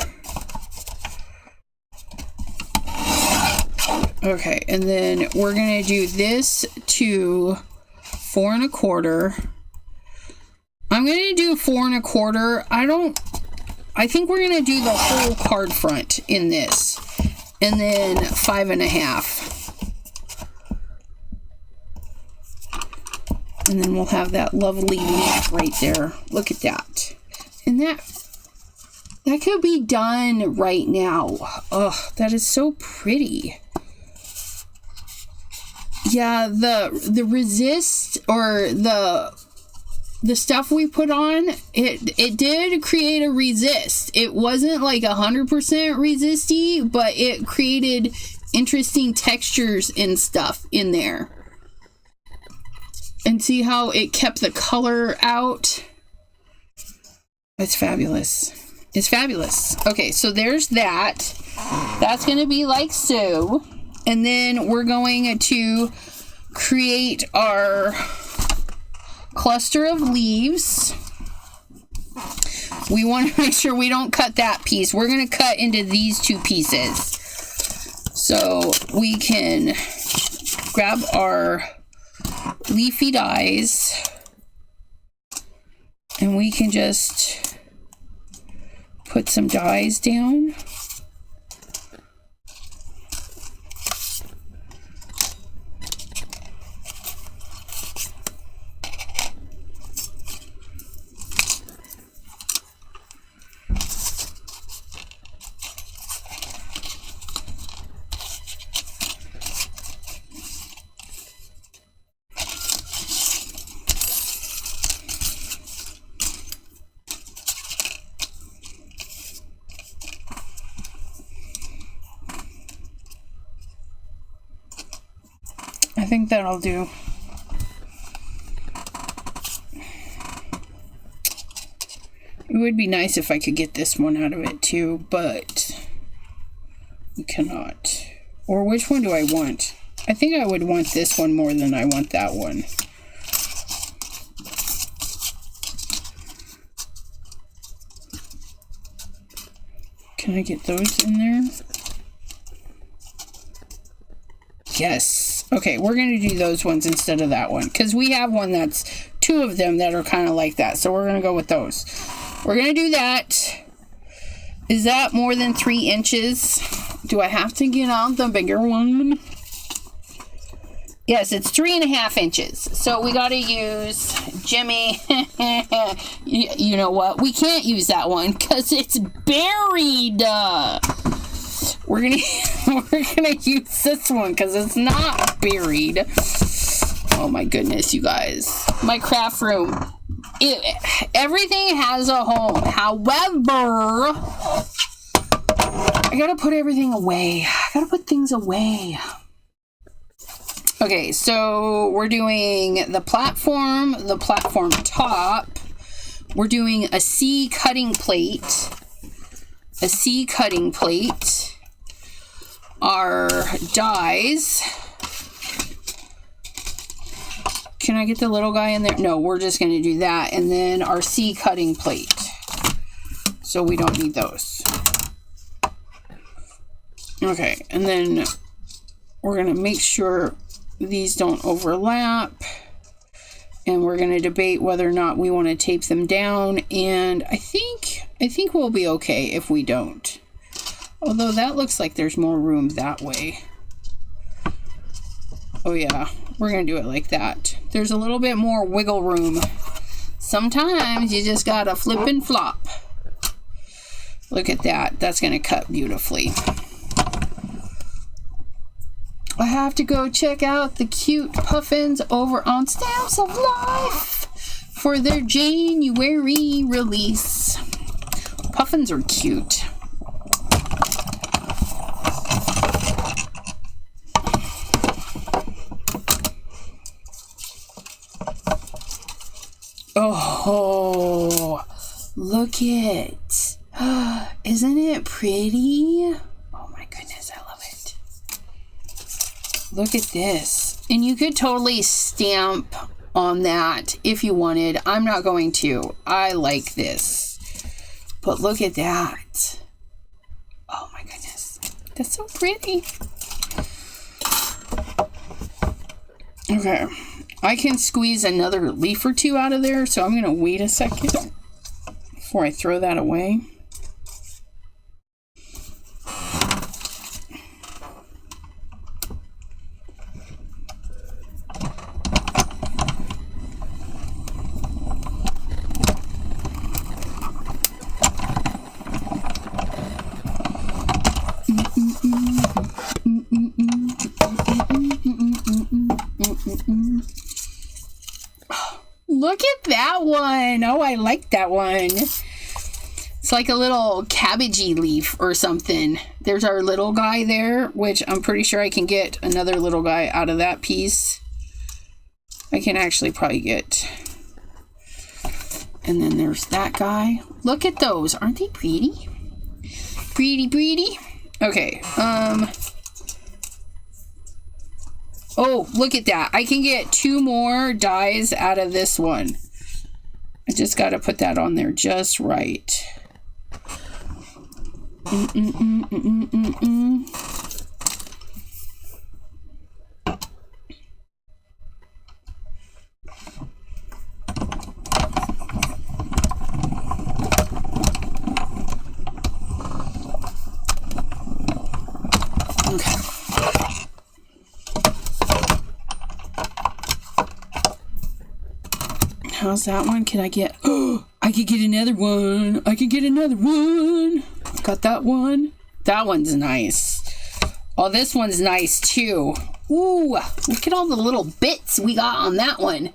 A: Okay, and then we're going to do this to 4 1/4. I'm going to do 4 1/4. I think we're going to do the whole card front in this. And then 5.5. And then we'll have that lovely leaf right there. Look at that. And that could be done right now. Oh, that is so pretty. Yeah, the resist, or the stuff we put on, it did create a resist. It wasn't like 100% resisty, but it created interesting textures and stuff in there. And see how it kept the color out? It's fabulous. It's fabulous. Okay, so there's that. That's going to be like so. And then we're going to create our cluster of leaves. We want to make sure we don't cut that piece. We're going to cut into these two pieces. So we can grab our leafy dies and we can just put some dies down. I think that'll do. It would be nice if I could get this one out of it too, but we cannot. Or which one do I want? I think I would want this one more than I want that one. Can I get those in there? Yes. Okay, we're going to do those ones instead of that one, because we have one that's two of them that are kind of like that. So we're going to go with those. We're going to do that. Is that more than 3 inches? Do I have to get out the bigger one? Yes, it's 3.5 inches. So we got to use Jimmy. You know what? We can't use that one because it's buried. We're gonna use this one because it's not buried. Oh my goodness, you guys! My craft room. Everything has a home. However, I gotta put everything away. I gotta put things away. Okay, so we're doing the platform top. We're doing a C cutting plate. A C cutting plate. Our dies. Can I get the little guy in there? No, we're just going to do that. And then our C cutting plate. So we don't need those. Okay, and then we're going to make sure these don't overlap. And we're going to debate whether or not we want to tape them down. And I think we'll be okay if we don't. Although that looks like there's more room that way. Oh yeah, we're going to do it like that. There's a little bit more wiggle room. Sometimes you just got to flip and flop. Look at that. That's going to cut beautifully. I have to go check out the cute puffins over on Stamps of Life for their January release. Puffins are cute. Oh, look it. Isn't it pretty? Oh my goodness, I love it. Look at this. And you could totally stamp on that if you wanted. I'm not going to. I like this. But look at that. Oh my goodness. That's so pretty. Okay. I can squeeze another leaf or two out of there, so I'm going to wait a second before I throw that away. Look at that one. Oh, I like that one. It's like a little cabbagey leaf or something. There's our little guy there, which I'm pretty sure I can get another little guy out of that piece. I can actually probably get... And then there's that guy. Look at those. Aren't they pretty? Pretty. Okay. Oh, look at that. I can get 2 more dies out of this one. I just got to put that on there just right. Okay. How's that one? Can I get... Oh, I could get another one. I could get another one. Got that one. That one's nice. Oh, this one's nice too. Ooh, look at all the little bits we got on that one.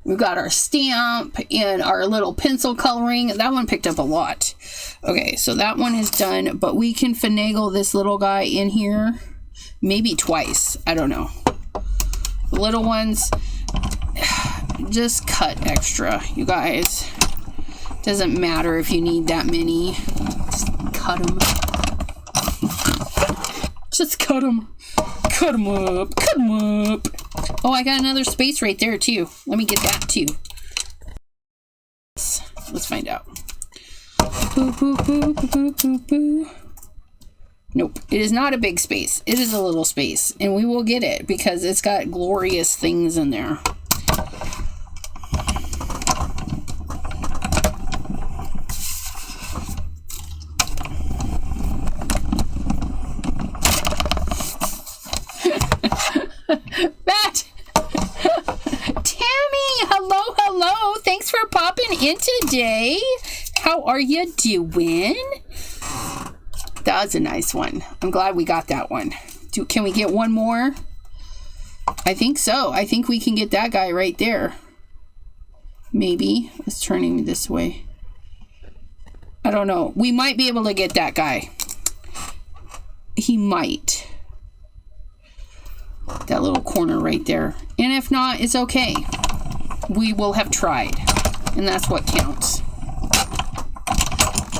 A: We've got our stamp and our little pencil coloring. That one picked up a lot. Okay, so that one is done, but we can finagle this little guy in here. Maybe twice. I don't know. The little ones, just cut extra, you guys. Doesn't matter if you need that many. Just cut them. Just cut them. Cut them up. Cut them up. Oh, I got another space right there, too. Let me get that, too. Let's find out. Boo, boo, boo, boo, boo, boo, boo. Nope. It is not a big space. It is a little space. And we will get it because it's got glorious things in there. Matt! Tammy! Hello! Thanks for popping in today. How are you doing? That was a nice one. I'm glad we got that one. Can we get one more? I think so. I think we can get that guy right there. Maybe. Let's turn him this way. I don't know. We might be able to get that guy. He might. That little corner right there. And if not, it's okay. We will have tried. And that's what counts.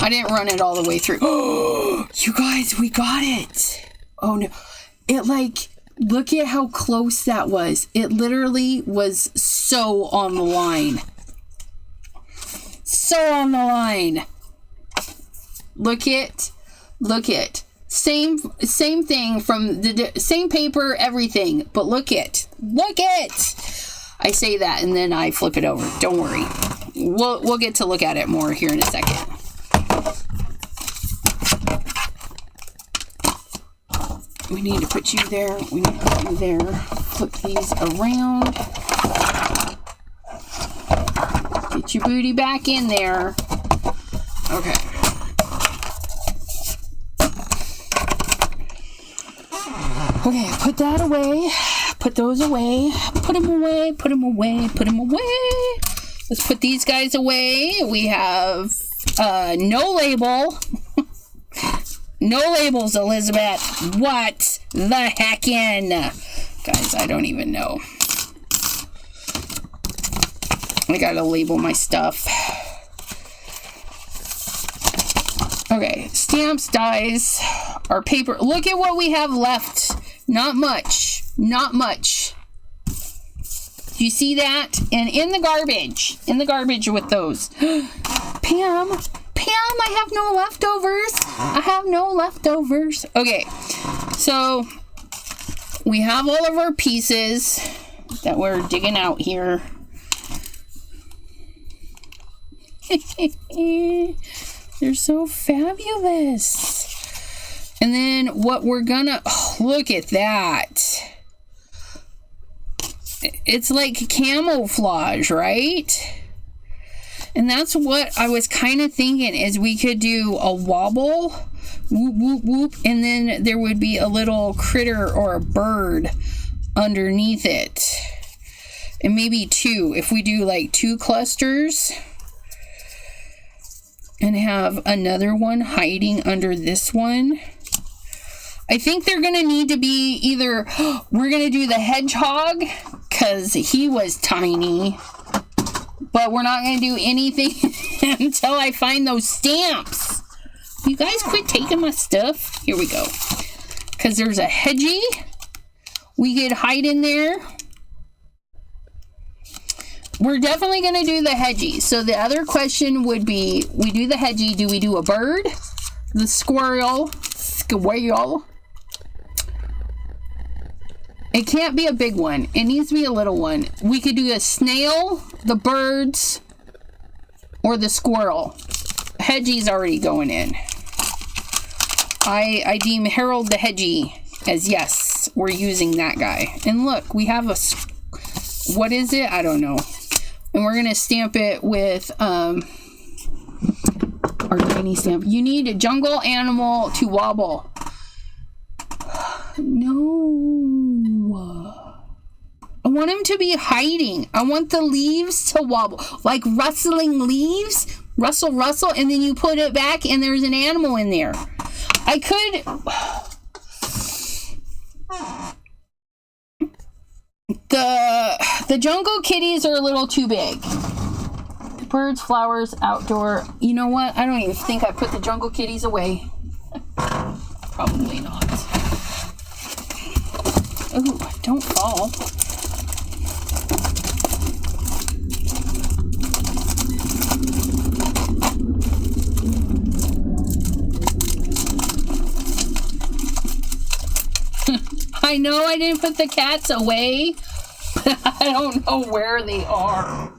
A: I didn't run it all the way through. Oh, you guys, we got it. Oh no. It like, look at how close that was. It literally was so on the line. So on the line. Look it. Same thing from the same paper, everything. But look it. I say that and then I flip it over. Don't worry. We'll get to look at it more here in a second. We need to put you there. We need to put you there. Flip these around. Get your booty back in there. Okay. Okay, put that away. Put those away. Put them away. Let's put these guys away. We have no label. No labels, Elizabeth. What the heckin'? Guys, I don't even know. I gotta label my stuff. Okay, stamps, dies, our paper. Look at what we have left. Not much. Do you see that? And in the garbage with those. Pam, I have no leftovers. Okay, so we have all of our pieces that we're digging out here. They're so fabulous. And then what we're gonna, look at that. It's like camouflage, right? And that's what I was kind of thinking, is we could do a wobble, whoop, whoop, whoop, and then there would be a little critter or a bird underneath it. And maybe 2. If we do like 2 clusters and have another one hiding under this one. I think they're going to need to be either, we're going to do the hedgehog because he was tiny. But we're not going to do anything until I find those stamps. You guys quit taking my stuff. Here we go. Because there's a hedgie. We could hide in there. We're definitely going to do the hedgie. So the other question would be, we do the hedgie. Do we do a bird? The squirrel. Squirrel. It can't be a big one. It needs to be a little one. We could do a snail, the birds, or the squirrel. Hedgie's already going in. I deem Harold the Hedgie as yes. We're using that guy. And look, we have a... What is it? I don't know. And we're going to stamp it with our tiny stamp. You need a jungle animal to wobble. No. I want him to be hiding. I want the leaves to wobble. Like rustling leaves. Rustle, rustle. And then you put it back and there's an animal in there. I could... The jungle kitties are a little too big. Birds, flowers, outdoor. You know what? I don't even think I put the jungle kitties away. Probably not. Ooh, don't fall. I know I didn't put the cats away. I don't know where they are.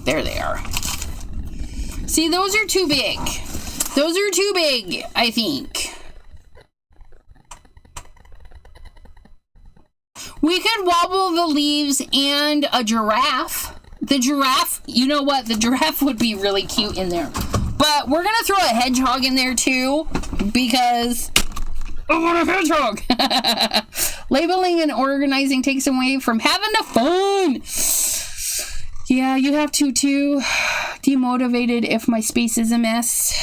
A: There they are. See, those are too big. Those are too big, I think. We could wobble the leaves and a giraffe. The giraffe, you know what? The giraffe would be really cute in there. But we're going to throw a hedgehog in there too. Because I want a hedgehog. Labeling and organizing takes away from having the fun. Yeah, you have to too. Demotivated if my space is a mess.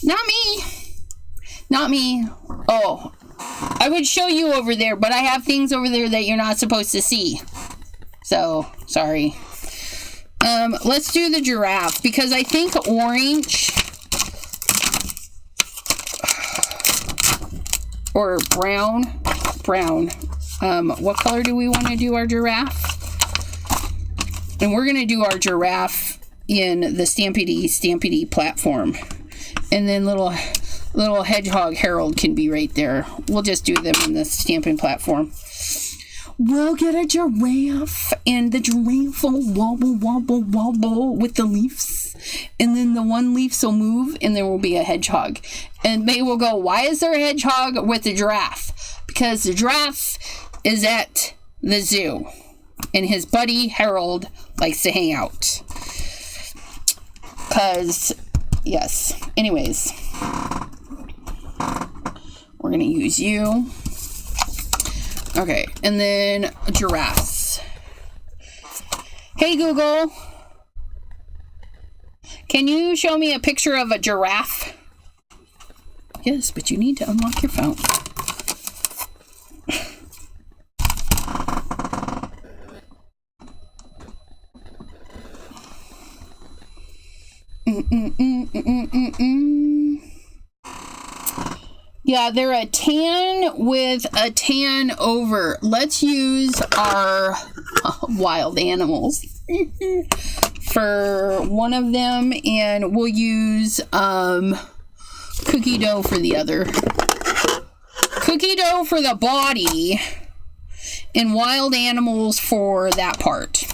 A: Not me. Not me. Oh, I would show you over there, but I have things over there that you're not supposed to see. So, sorry. Let's do the giraffe because I think orange or brown. What color do we want to do our giraffe? And we're going to do our giraffe in the Stampede platform. And then little hedgehog Harold can be right there. We'll just do them in the stamping platform. We'll get a giraffe, and the giraffe will wobble, wobble, wobble with the leaves. And then the one leaf will move, and there will be a hedgehog. And they will go, why is there a hedgehog with the giraffe? Because the giraffe is at the zoo. And his buddy, Harold, likes to hang out. Because, yes. Anyways. We're going to use you. Okay, and then giraffes. Hey Google, can you show me a picture of a giraffe? Yes, but you need to unlock your phone. Yeah, they're a tan with a tan over. Let's use our wild animals for one of them, and we'll use cookie dough for the other. Cookie dough for the body, and wild animals for that part.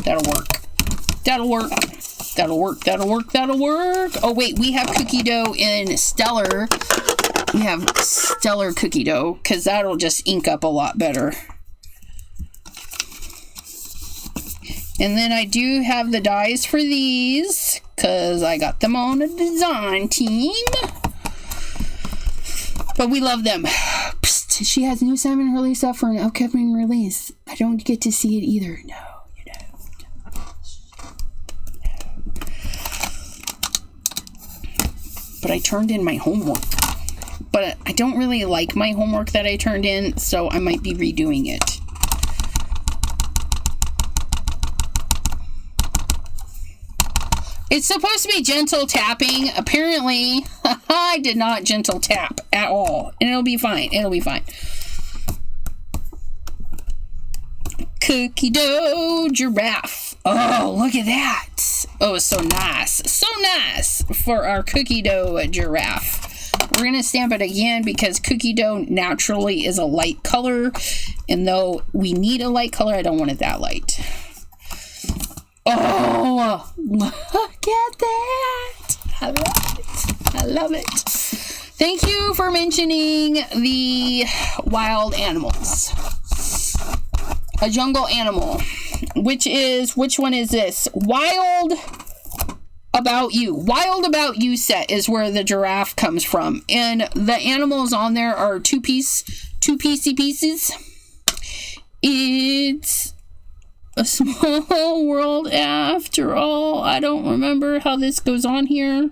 A: That'll work. That'll work. That'll work. That'll work. That'll work. Oh, wait. We have cookie dough in Stellar. We have Stellar cookie dough because that'll just ink up a lot better. And then I do have the dies for these, because I got them on a design team. But we love them. Psst, she has new salmon release up for an upcoming release. I don't get to see it either. No, you don't. But I turned in my homework. But I don't really like my homework that I turned in, so I might be redoing it. It's supposed to be gentle tapping. Apparently, I did not gentle tap at all. And it'll be fine. It'll be fine. Cookie dough giraffe. Oh, look at that. Oh, so nice. So nice for our cookie dough giraffe. We're going to stamp it again because cookie dough naturally is a light color. And though we need a light color, I don't want it that light. Oh, look at that. I love it. I love it. Thank you for mentioning the wild animals. A jungle animal. Which one is this? Wild About You. Wild About You set is where the giraffe comes from. And the animals on there are two piecey pieces. It's a small world after all. I don't remember how this goes on here.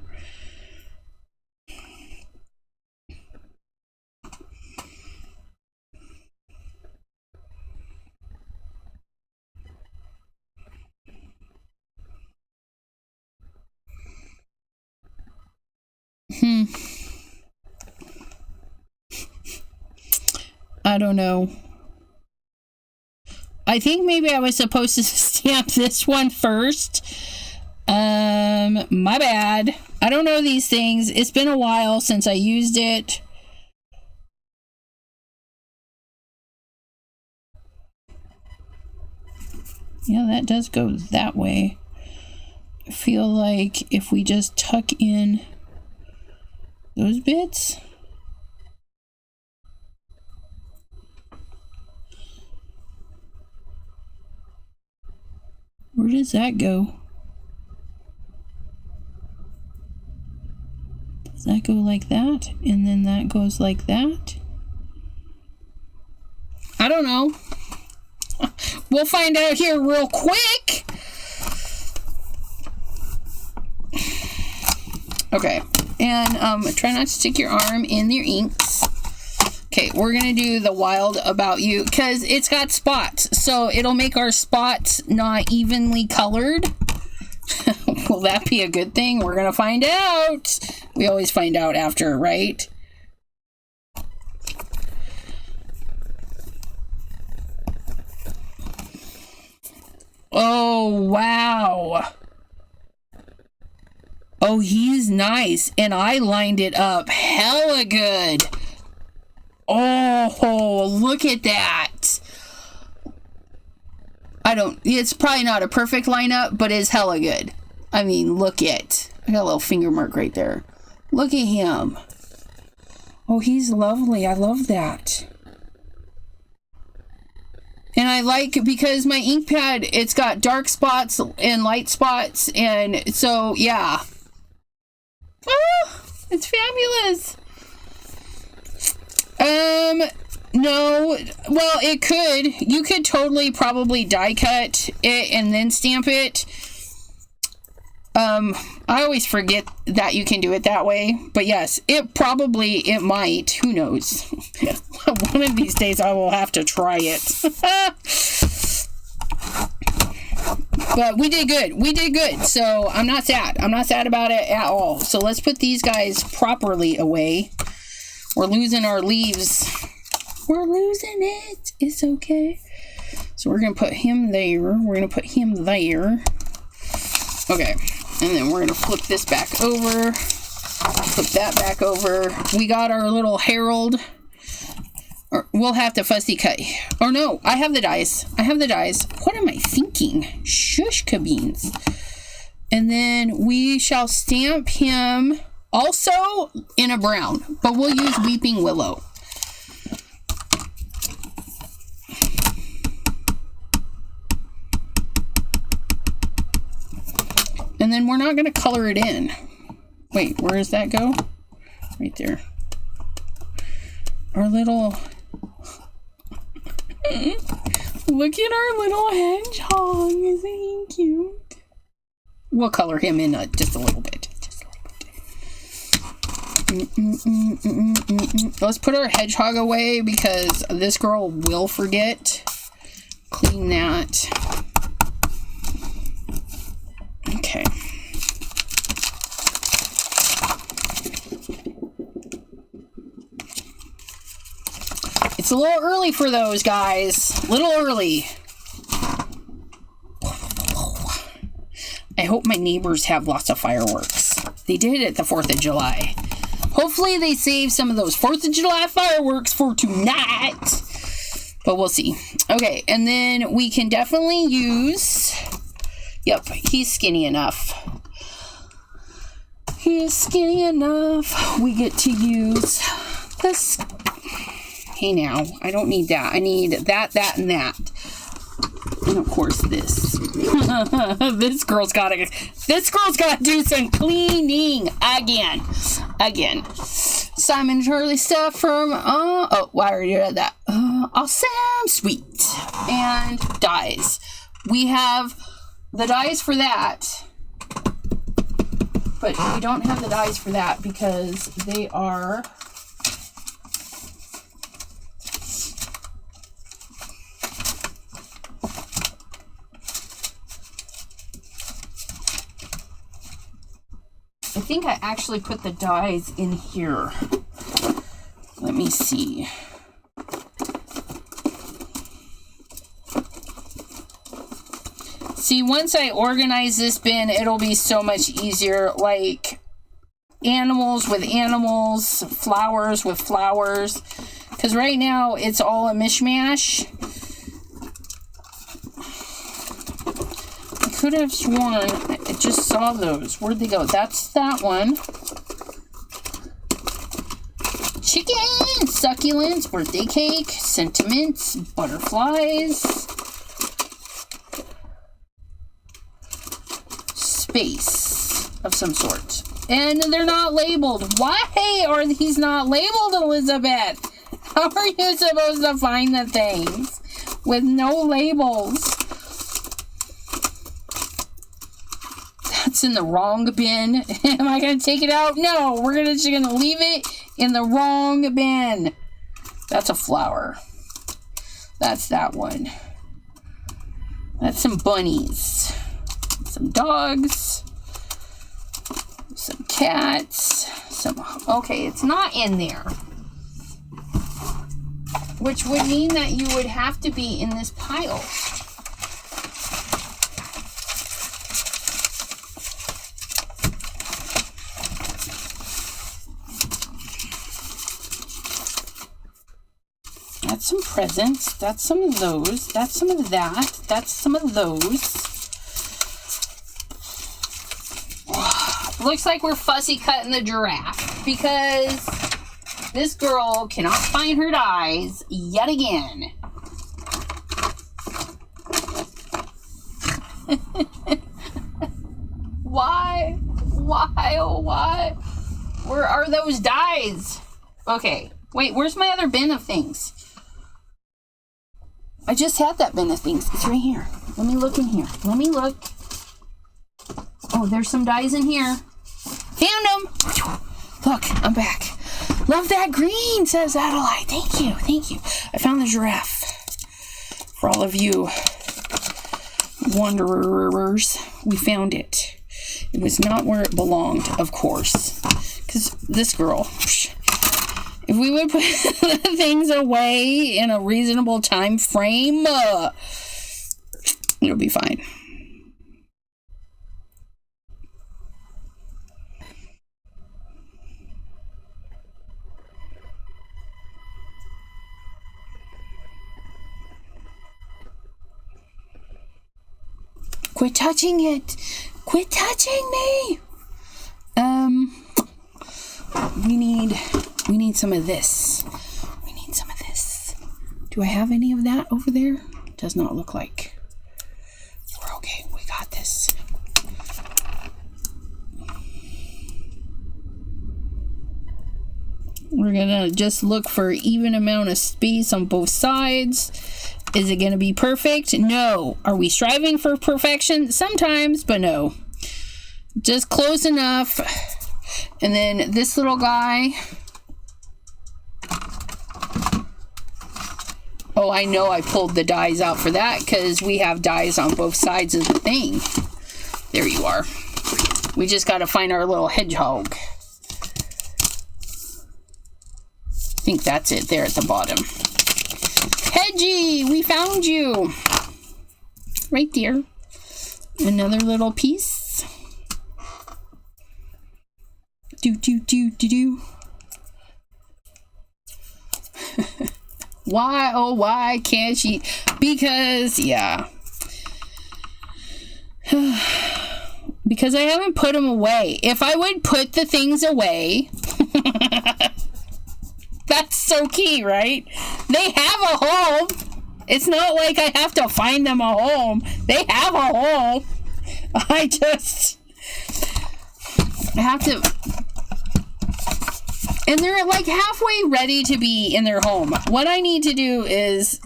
A: I don't know. I think maybe I was supposed to stamp this one first. My bad. I don't know these things. It's been a while since I used it. Yeah, that does go that way. I feel like if we just tuck in those bits. Where does that go? Does that go like that? And then that goes like that? I don't know. We'll find out here real quick. Okay. And try not to stick your arm in your inks. Okay, we're going to do the Wild About You because it's got spots. So it'll make our spots not evenly colored. Will that be a good thing? We're going to find out. We always find out after, right? Oh, wow. Oh, he's nice. And I lined it up hella good. Oh, look at that. It's probably not a perfect lineup, but it's hella good. I mean, look it. I got a little finger mark right there. Look at him. Oh, he's lovely. I love that. And I like, because my ink pad, it's got dark spots and light spots. And so, yeah. Oh, it's fabulous. No, well, it could. You could totally probably die cut it and then stamp it. I always forget that you can do it that way. But yes, it might. Who knows? One of these days I will have to try it. But we did good. We did good. So I'm not sad. I'm not sad about it at all. So let's put these guys properly away. We're losing our leaves. We're losing it. It's okay. So we're going to put him there. We're going to put him there. Okay. And then we're going to flip this back over. Flip that back over. We got our little herald. Or we'll have to fussy cut. Or no, I have the dies. I have the dies. What am I thinking? Shush cabines. And then we shall stamp him also in a brown. But we'll use Weeping Willow. And then we're not going to color it in. Wait, where does that go? Right there. Our little... Look at our little hedgehog. Isn't he cute? We'll color him in just a little bit. Let's put our hedgehog away because this girl will forget. Clean that. Okay. It's a little early for those, guys. A little early. I hope my neighbors have lots of fireworks. They did at the 4th of July. Hopefully they save some of those 4th of July fireworks for tonight. But we'll see. Okay, and then we can definitely use... Yep, he's skinny enough. He is skinny enough. We get to use this. Hey now, I don't need that. I need that, and that. And of course this. This girl's gotta do some cleaning again. Simon Charlie stuff from I already read that. Awesome, sweet. And dyes. We have the dyes for that, but we don't have the dyes for that because they are I think I actually put the dyes in here. Let me see. See, once I organize this bin, it'll be so much easier. Like, animals with animals, flowers with flowers. Because right now, it's all a mishmash. I could have sworn I just saw those. Where'd they go? That's that one. Chicken, succulents, birthday cake, sentiments, butterflies, space of some sort. And they're not labeled. Why are these not labeled, Elizabeth? How are you supposed to find the things with no labels? That's in the wrong bin. Am I going to take it out? No, we're just going to leave it in the wrong bin. That's a flower. That's that one. That's some bunnies. Some dogs. Some cats. Okay, it's not in there. Which would mean that you would have to be in this pile. That's some presents. That's some of those. That's some of that. That's some of those. Looks like we're fussy cutting the giraffe because this girl cannot find her dyes yet again. Why? Why? Oh, why? Where are those dyes? Okay. Wait, where's my other bin of things? I just had that bin of things. It's right here. Let me look in here. Let me look. Oh, there's some dyes in here. Found them. Look, I'm back. Love that green, says Adelaide. Thank you. Thank you. I found the giraffe. For all of you wanderers, we found it. It was not where it belonged, of course. Because this girl... If we would put things away in a reasonable time frame, it'll be fine. Quit touching it. Quit touching me. We need some of this. We need some of this. Do I have any of that over there? Does not look like. We're okay. We got this. We're gonna just look for even amount of space on both sides. Is it gonna be perfect? No. Are we striving for perfection? Sometimes, but no. Just close enough. And then this little guy. Oh, I know I pulled the dies out for that because we have dies on both sides of the thing. There you are. We just got to find our little hedgehog. I think that's it there at the bottom. Hedgie, we found you. Right there. Another little piece. Do. Why, oh, why can't she? Because, yeah. Because I haven't put them away. If I would put the things away, that's so key, right? They have a home. It's not like I have to find them a home. They have a home. I have to... And they're like halfway ready to be in their home. What I need to do is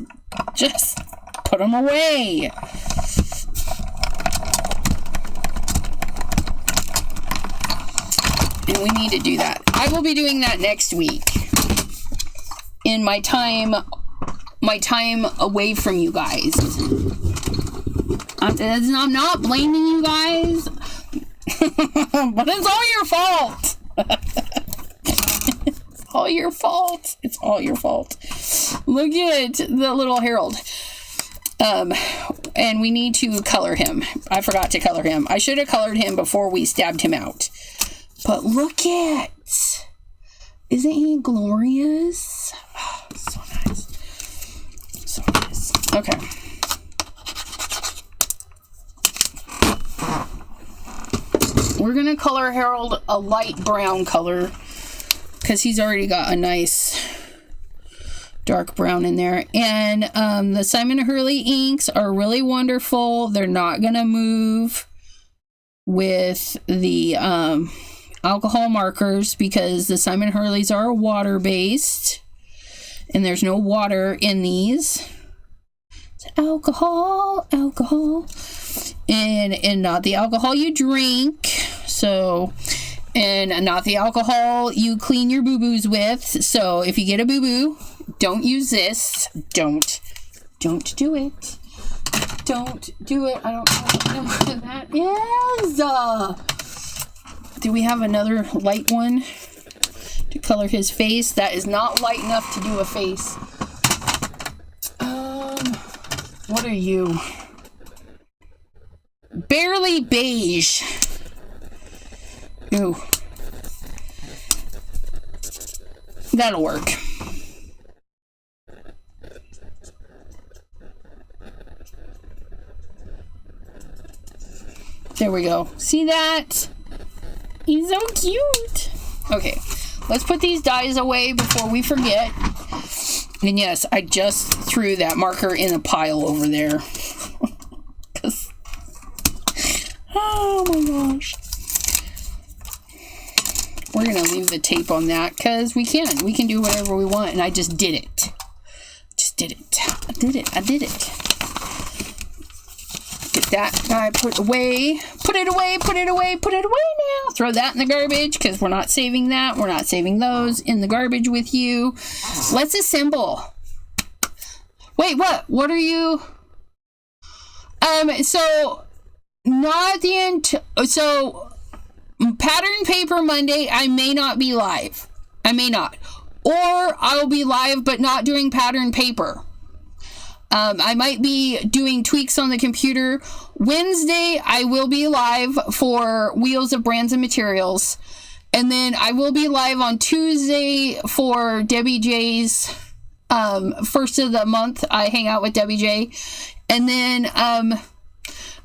A: just put them away. And we need to do that. I will be doing that next week. In my time away from you guys. I'm not blaming you guys. But it's all your fault. All your fault. It's all your fault. Look at the little Harold. And we need to color him. I forgot to color him. I should have colored him before we stabbed him out. But look at. Isn't he glorious? Oh, so nice. So nice. Okay. We're going to color Harold a light brown color. Because he's already got a nice dark brown in there. And the Simon Hurley inks are really wonderful. They're not going to move with the alcohol markers because the Simon Hurleys are water-based. And there's no water in these. It's alcohol. And not the alcohol you drink. So... And not the alcohol you clean your boo-boos with. So if you get a boo-boo, don't use this. Don't do it. Don't do it. I don't know what that is. Do we have another light one to color his face? That is not light enough to do a face. What are you? Barely beige. Ooh. That'll work. There we go. See that? He's so cute. Okay. Let's put these dies away before we forget. And yes, I just threw that marker in a pile over there. Oh my gosh. We're going to leave the tape on that because we can. We can do whatever we want. And I just did it. I did it. Get that guy put away. Put it away now. Throw that in the garbage because we're not saving that. We're not saving those in the garbage with you. Let's assemble. Wait, what? What are you? So, not the end. So... Pattern Paper Monday, I may not be live. I may not. Or I'll be live, but not doing pattern paper. I might be doing tweaks on the computer. Wednesday, I will be live for Wheels of Brands and Materials. And then I will be live on Tuesday for Debbie J's first of the month. I hang out with Debbie J. And then...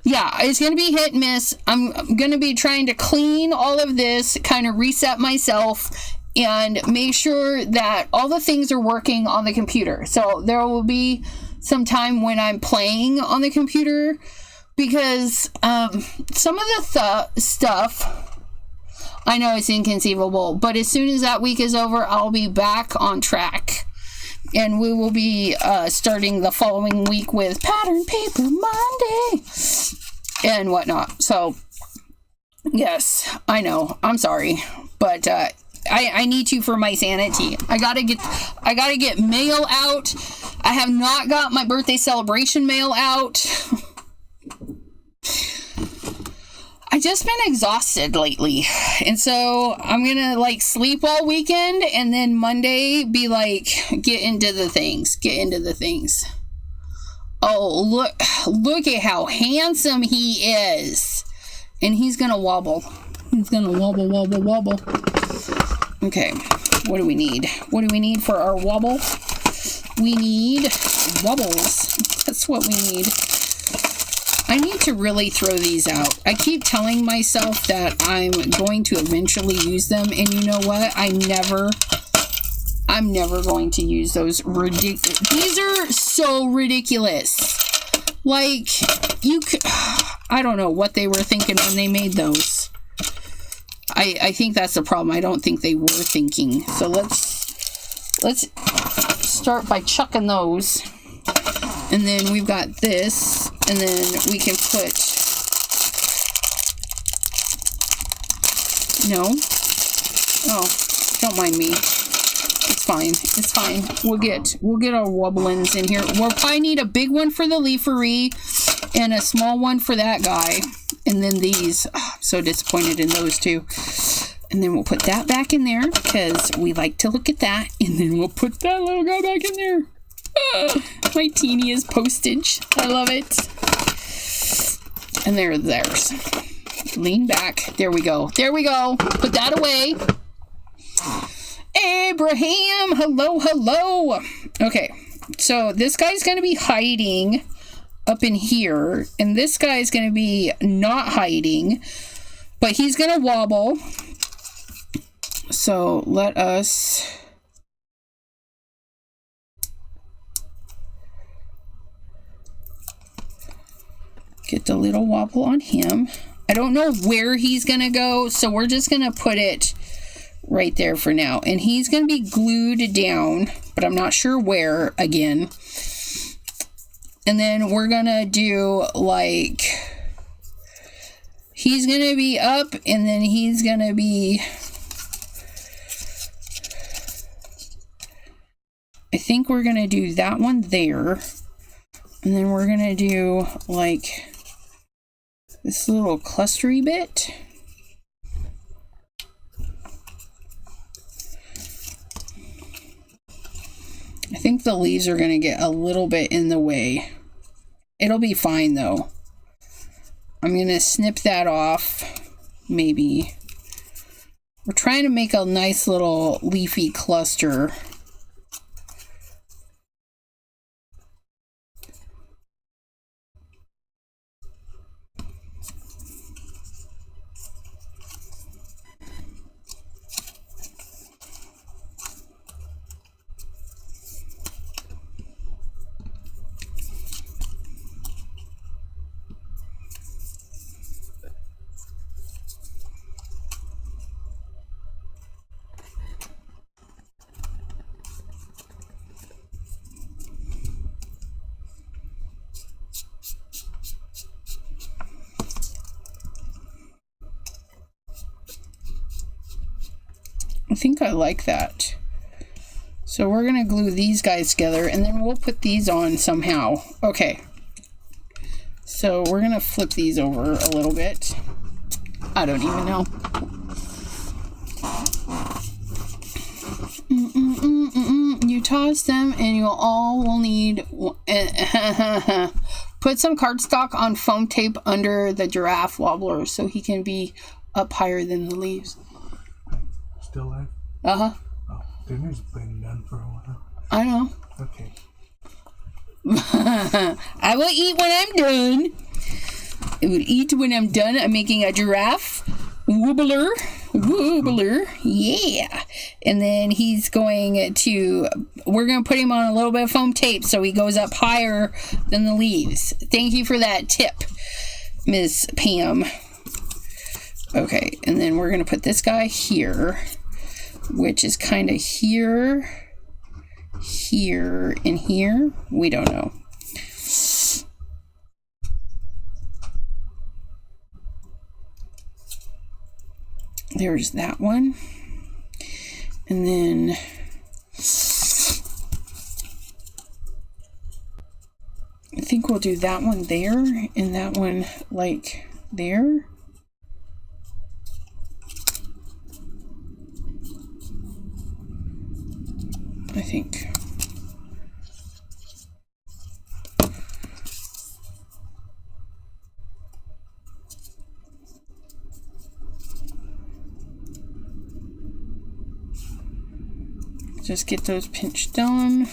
A: yeah, it's going to be hit and miss. I'm going to be trying to clean all of this, kind of reset myself, and make sure that all the things are working on the computer. So there will be some time when I'm playing on the computer because some of the stuff I know it's inconceivable, but as soon as that week is over, I'll be back on track. And we will be starting the following week with Pattern Paper Monday and whatnot. So, yes, I know. I'm sorry. But I need you for my sanity. I gotta get mail out. I have not got my birthday celebration mail out. I just been exhausted lately. And so I'm gonna like sleep all weekend and then Monday be like, get into the things. Oh, look at how handsome he is. And he's gonna wobble. He's gonna wobble. Okay, what do we need? What do we need for our wobble? We need wobbles. That's what we need. I need to really throw these out. I keep telling myself that I'm going to eventually use them, and you know what? I'm never going to use those ridiculous. These are so ridiculous. Like, I don't know what they were thinking when they made those. I think that's the problem. I don't think they were thinking. So let's start by chucking those. And then we've got this. And then we can put... No. Oh, don't mind me. It's fine. We'll get our wobblins in here. We'll probably need a big one for the leafery and a small one for that guy. And then these. Oh, I'm so disappointed in those two. And then we'll put that back in there because we like to look at that. And then we'll put that little guy back in there. My teeniest postage. I love it. And there's. Lean back. There we go. Put that away. Abraham, hello. Okay, so this guy's going to be hiding up in here, and this guy's going to be not hiding, but he's going to wobble. So let us... get the little wobble on him. I don't know where he's going to go, so we're just going to put it right there for now. And he's going to be glued down, but I'm not sure where again. And then we're going to do like... he's going to be up, and then he's going to be... I think we're going to do that one there. And then we're going to do like... this little clustery bit. I think the leaves are going to get a little bit in the way. It'll be fine though. I'm going to snip that off. Maybe. We're trying to make a nice little leafy cluster. I think I like that. So we're going to glue these guys together, and then we'll put these on somehow. Okay. So we're going to flip these over a little bit. I don't even know. You toss them, and you all will need... put some cardstock on foam tape under the giraffe wobbler so he can be up higher than the leaves.
B: Still alive?
A: Uh-huh.
B: Oh, dinner's been done for a while.
A: I know.
B: Okay.
A: I will eat when I'm done. I will eat when I'm done. I'm making a giraffe wobbler. Yeah. And then he's going to... we're going to put him on a little bit of foam tape so he goes up higher than the leaves. Thank you for that tip, Miss Pam. Okay, and and then we're going to put this guy here, which is kind of here, here, and here. We don't know. There's that one. And then I think we'll do that one there and that one like there. I think. Just get those pinched down.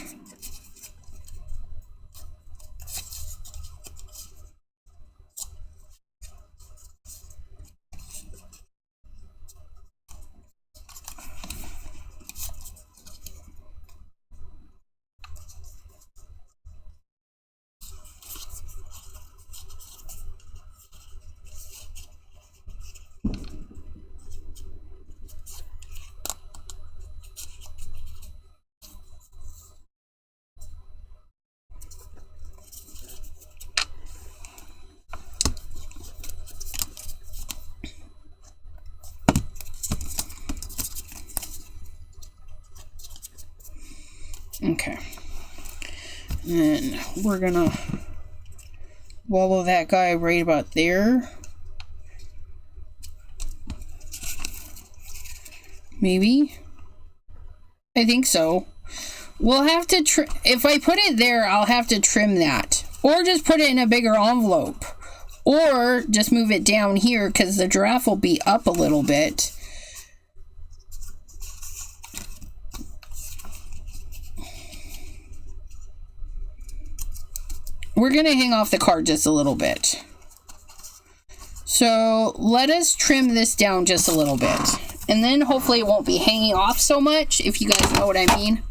A: Okay, and then we're gonna wallow that guy right about there. Maybe. I think so. We'll have to if I put it there, I'll have to trim that. Or just put it in a bigger envelope. Or just move it down here because the giraffe will be up a little bit. We're going to hang off the card just a little bit. So let us trim this down just a little bit. And then hopefully it won't be hanging off so much, if you guys know what I mean.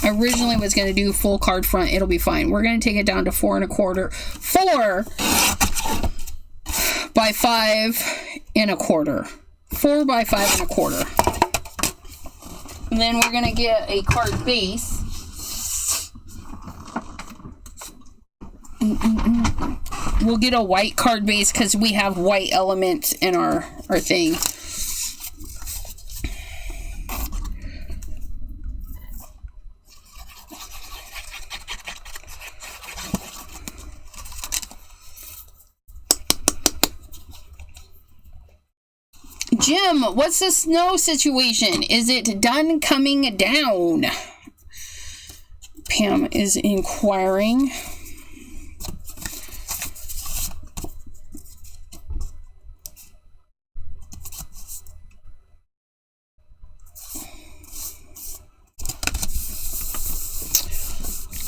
A: I originally was going to do full card front. It'll be fine. We're going to take it down to 4 1/4. 4 by 5 1/4. 4 by 5 1/4. And then we're going to get a card base. We'll get a white card base because we have white elements in our thing. Jim, what's the snow situation? Is it done coming down? Pam is inquiring.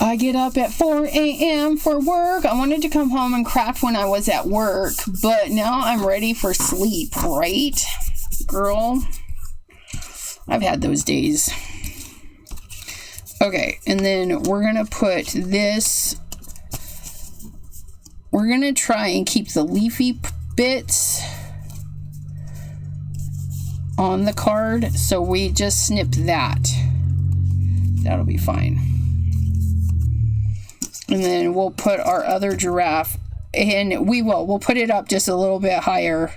A: I get up at 4 a.m. for work. I wanted to come home and craft when I was at work, but now I'm ready for sleep, right? Girl, I've had those days. Okay, and then we're going to put this. We're going to try and keep the leafy bits on the card, so we just snip that. That'll be fine. And then we'll put our other giraffe, and we'll put it up just a little bit higher.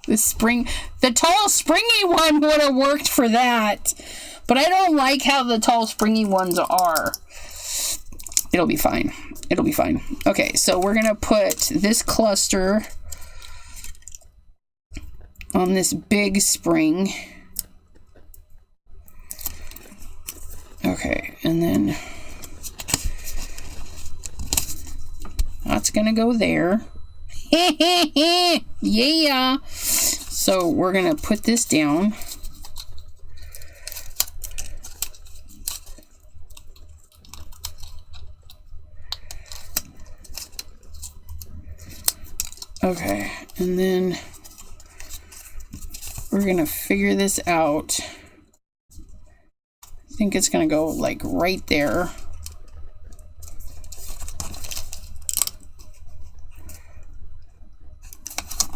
A: The tall springy one would have worked for that, but I don't like how the tall springy ones are. It'll be fine. It'll be fine. Okay, so we're gonna put this cluster on this big spring. Okay, and then that's gonna go there. Yeah. So we're gonna put this down. Okay, and then we're gonna figure this out. I think it's gonna go like right there.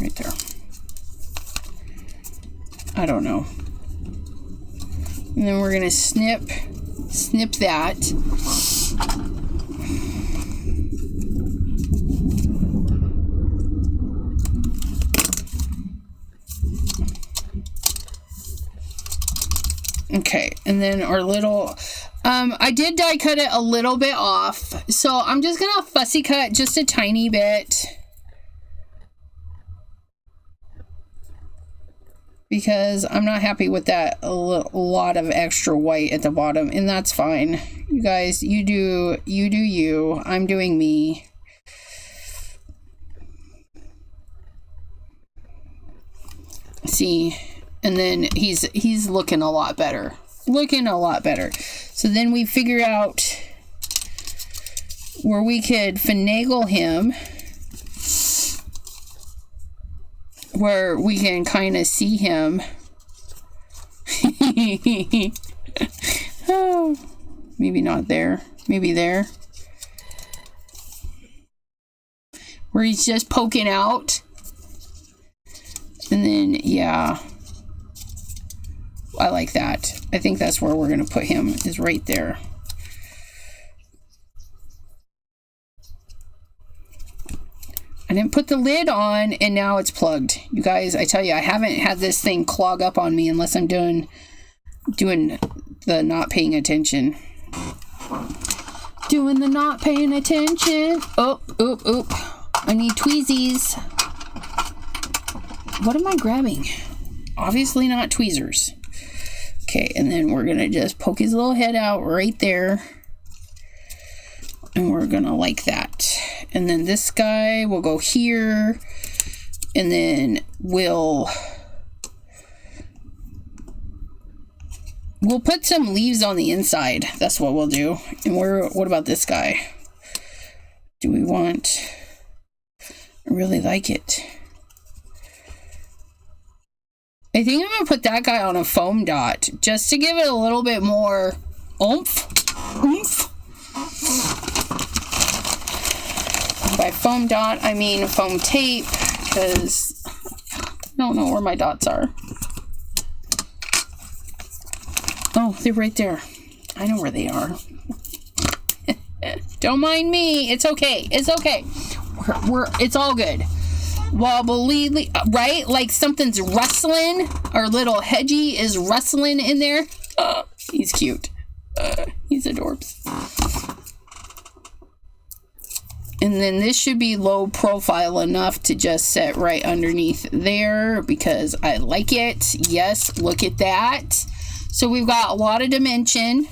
A: Right there. I don't know. And then we're gonna snip that. Okay, and then our little, I did die cut it a little bit off, so I'm just gonna fussy cut just a tiny bit. Because I'm not happy with that a lot of extra white at the bottom, and that's fine. You guys, you do you. I'm doing me. See, and then he's looking a lot better. Looking a lot better. So then we figure out where we could finagle him, where we can kind of see him. Oh, maybe not there. Maybe there. Where he's just poking out. And then, yeah. I like that. I think that's where we're going to put him, is right there. I didn't put the lid on, and now it's plugged. You guys, I tell you, I haven't had this thing clog up on me unless I'm doing the not paying attention. Doing the not paying attention. Oh. I need tweezies. What am I grabbing? Obviously not tweezers. Okay, and then we're going to just poke his little head out right there. And we're going to like that. And then this guy will go here. And then we'll put some leaves on the inside. That's what we'll do. And what about this guy? Do we want... I really like it. I think I'm going to put that guy on a foam dot. Just to give it a little bit more oomph. By foam dot, I mean foam tape, because I don't know where my dots are. Oh, they're right there. I know where they are. Don't mind me. It's okay. It's okay. It's all good. Wobbly, right? Like something's rustling. Our little hedgie is rustling in there. He's cute. He's adorbs. And then this should be low profile enough to just sit right underneath there because I like it. Yes, look at that. So we've got a lot of dimension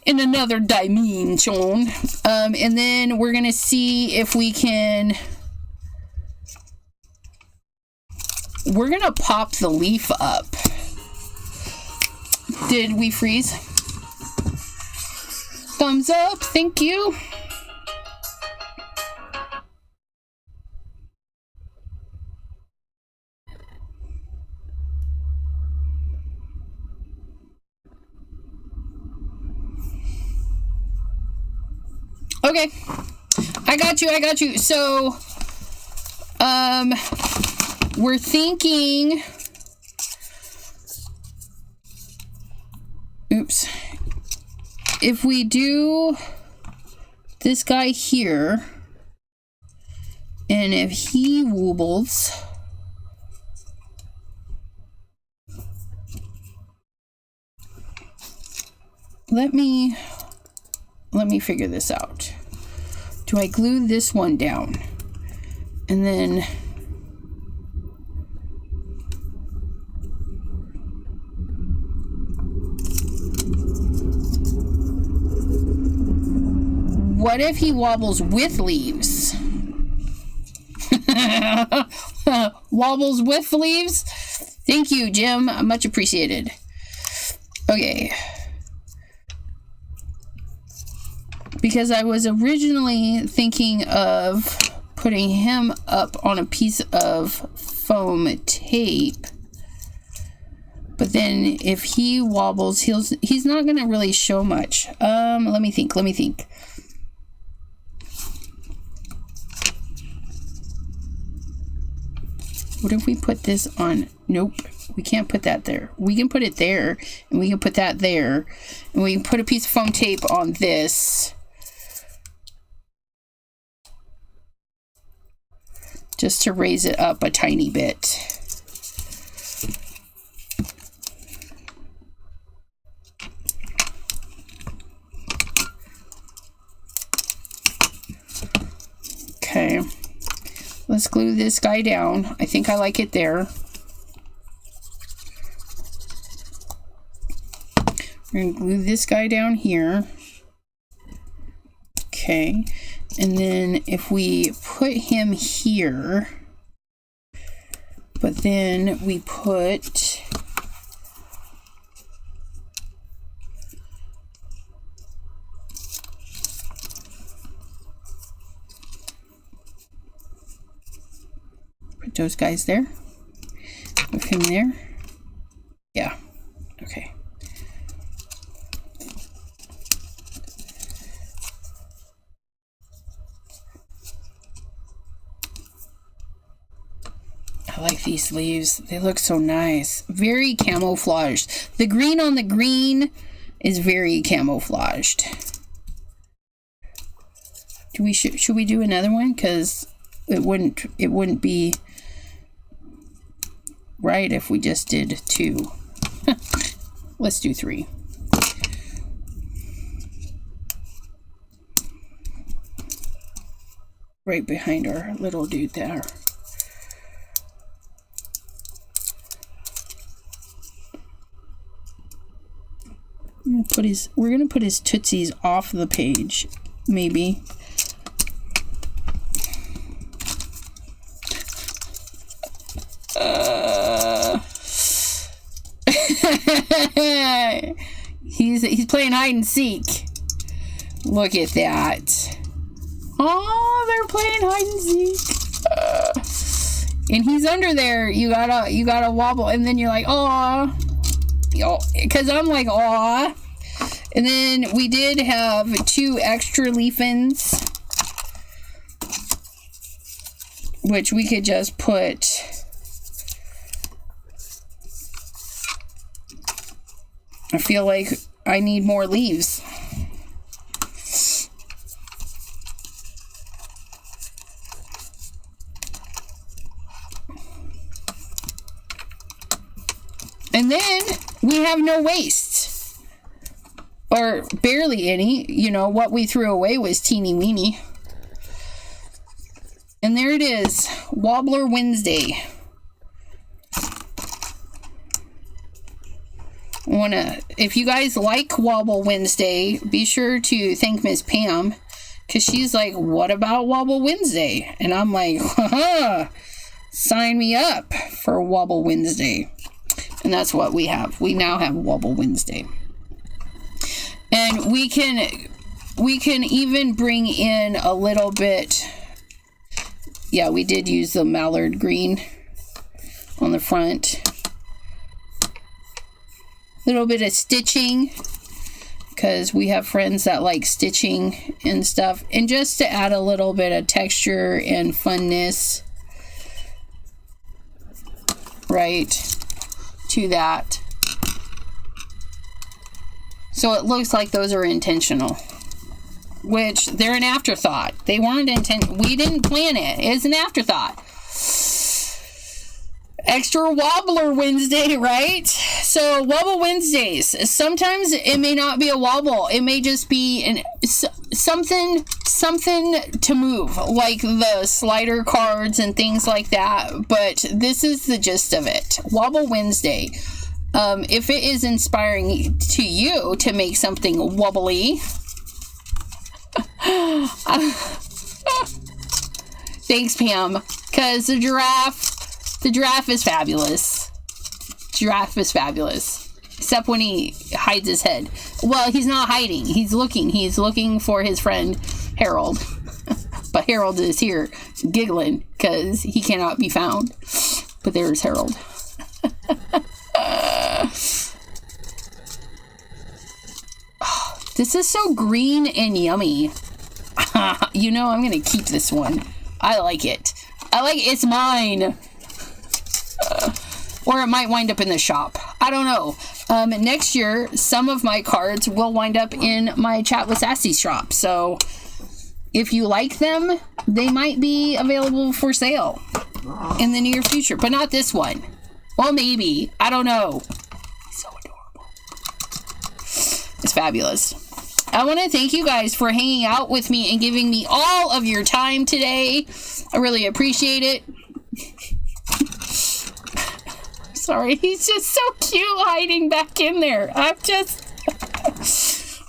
A: in another dimension. And then we're going to see if we can... We're going to pop the leaf up. Did we freeze? Thumbs up. Thank you. Okay, I got you. So, we're thinking, oops, if we do this guy here, and if he wobbles, let me figure this out. Do I glue this one down? And then what if he wobbles with leaves? Wobbles with leaves? Thank you, Jim. Much appreciated. Okay. Because I was originally thinking of putting him up on a piece of foam tape. But then if he wobbles, he's not going to really show much. Let me think. What if we put this on? Nope. We can't put that there. We can put it there, and we can put that there, and we can put a piece of foam tape on this. Just to raise it up a tiny bit. Okay. Let's glue this guy down. I think I like it there. We're going to glue this guy down here. Okay. And then if we put him here, but then we put those guys there, put him there. Yeah. Okay. I like these leaves. They look so nice. Very camouflaged. The green on the green is very camouflaged. Should we do another one? Because it wouldn't be right if we just did 2. Let's do 3. Right behind our little dude there. We're gonna put his tootsies off the page, maybe. He's playing hide and seek. Look at that. Oh, they're playing hide and seek. And he's under there. You gotta wobble, and then you're like, oh, because I'm like, aw. And then we did have 2 extra leaf-ins, which we could just put. I feel like I need more leaves. And then we have no waste. Or barely any. You know, what we threw away was teeny weeny. And there it is. Wobbler Wednesday. If you guys like Wobble Wednesday, be sure to thank Miss Pam, because she's like, what about Wobble Wednesday? And I'm like, haha, sign me up for Wobble Wednesday. And that's what we have. We now have Wobble Wednesday. And we can even bring in a little bit. Yeah, we did use the mallard green on the front. Little bit of stitching, because we have friends that like stitching and stuff, and just to add a little bit of texture and funness, right, to that, so it looks like those are intentional, which they're an afterthought. They weren't we didn't plan it. It's an afterthought. Extra Wobbler Wednesday, right? So Wobble Wednesdays. Sometimes it may not be a wobble. It may just be something to move, like the slider cards and things like that. But this is the gist of it. Wobble Wednesday. If it is inspiring to you to make something wobbly, thanks, Pam. Because the giraffe is fabulous. Giraffe is fabulous. Except when he hides his head. Well, he's not hiding. He's looking. He's looking for his friend Harold. But Harold is here giggling because he cannot be found. But there's Harold. Oh, this is so green and yummy. You know, I'm going to keep this one. I like it. It's mine. Or it might wind up in the shop. I don't know. Next year, some of my cards will wind up in my Chat with Sassy shop. So if you like them, they might be available for sale in the near future. But not this one. Well, maybe. I don't know. So adorable. It's fabulous. I want to thank you guys for hanging out with me and giving me all of your time today. I really appreciate it. Sorry, he's just so cute hiding back in there. I'm just...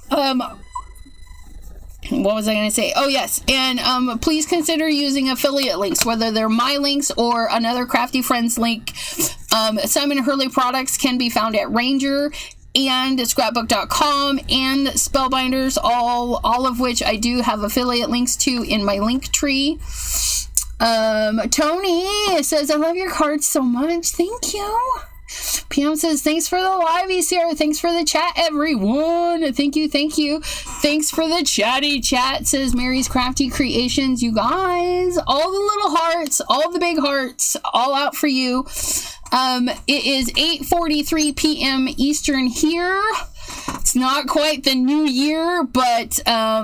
A: what was I going to say? Oh, yes. And please consider using affiliate links, whether they're my links or another Crafty Friends link. Simon Hurley products can be found at Ranger and scrapbook.com and Spellbinders, all of which I do have affiliate links to in my link tree. Tony says, I love your cards so much. Thank you. PM says, thanks for the liveys here. Thanks for the chat, everyone. Thank you. Thanks for the chatty chat, says Mary's Crafty Creations. You guys, all the little hearts, all the big hearts, all out for you. It is 8:43 p.m. Eastern here. It's not quite the new year, but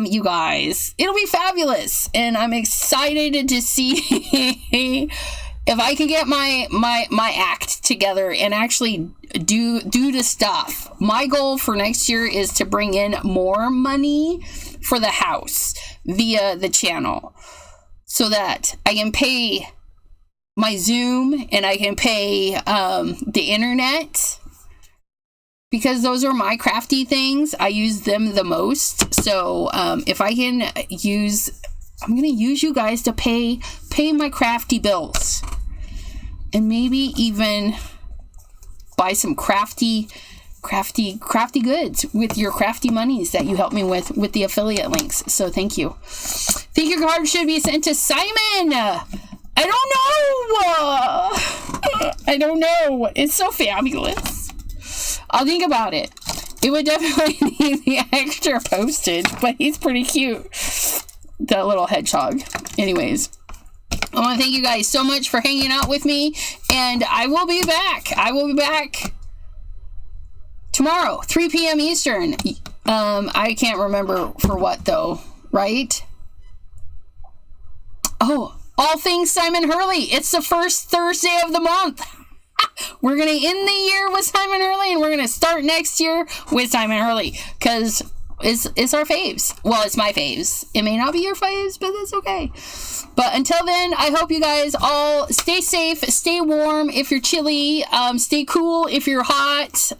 A: you guys, it'll be fabulous, and I'm excited to see if I can get my act together and actually do the stuff. My goal for next year is to bring in more money for the house via the channel, so that I can pay my Zoom and I can pay the internet. Because those are my crafty things. I use them the most. So if I can I'm going to use you guys to pay my crafty bills. And maybe even buy some crafty goods with your crafty monies that you help me with the affiliate links. So thank you. Think your card should be sent to Simon. I don't know. It's so fabulous. I'll think about it. It would definitely need the extra postage, but he's pretty cute. That little hedgehog. Anyways, I want to thank you guys so much for hanging out with me, and I will be back. Tomorrow, 3 p.m. Eastern. I can't remember for what, though, right? Oh, all things Simon Hurley. It's the first Thursday of the month. We're going to end the year with Simon Hurley, and we're going to start next year with Simon Hurley, because it's our faves. Well, it's my faves. It may not be your faves, but that's okay. But until then, I hope you guys all stay safe, stay warm if you're chilly, stay cool if you're hot,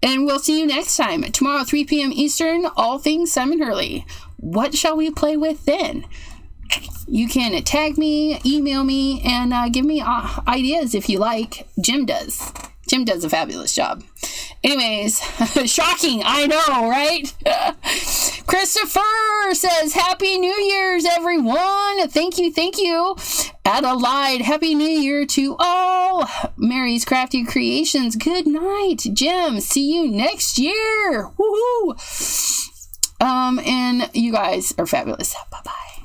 A: and we'll see you next time. Tomorrow, 3 p.m. Eastern, all things Simon Hurley. What shall we play with then? You can tag me, email me, and give me ideas if you like. Jim does a fabulous job. Anyways, shocking, I know, right? Christopher says, Happy New Year's, everyone. Thank you. Adelaide, Happy New Year to all. Mary's Crafty Creations, good night. Jim, see you next year. Woohoo! And you guys are fabulous. Bye-bye.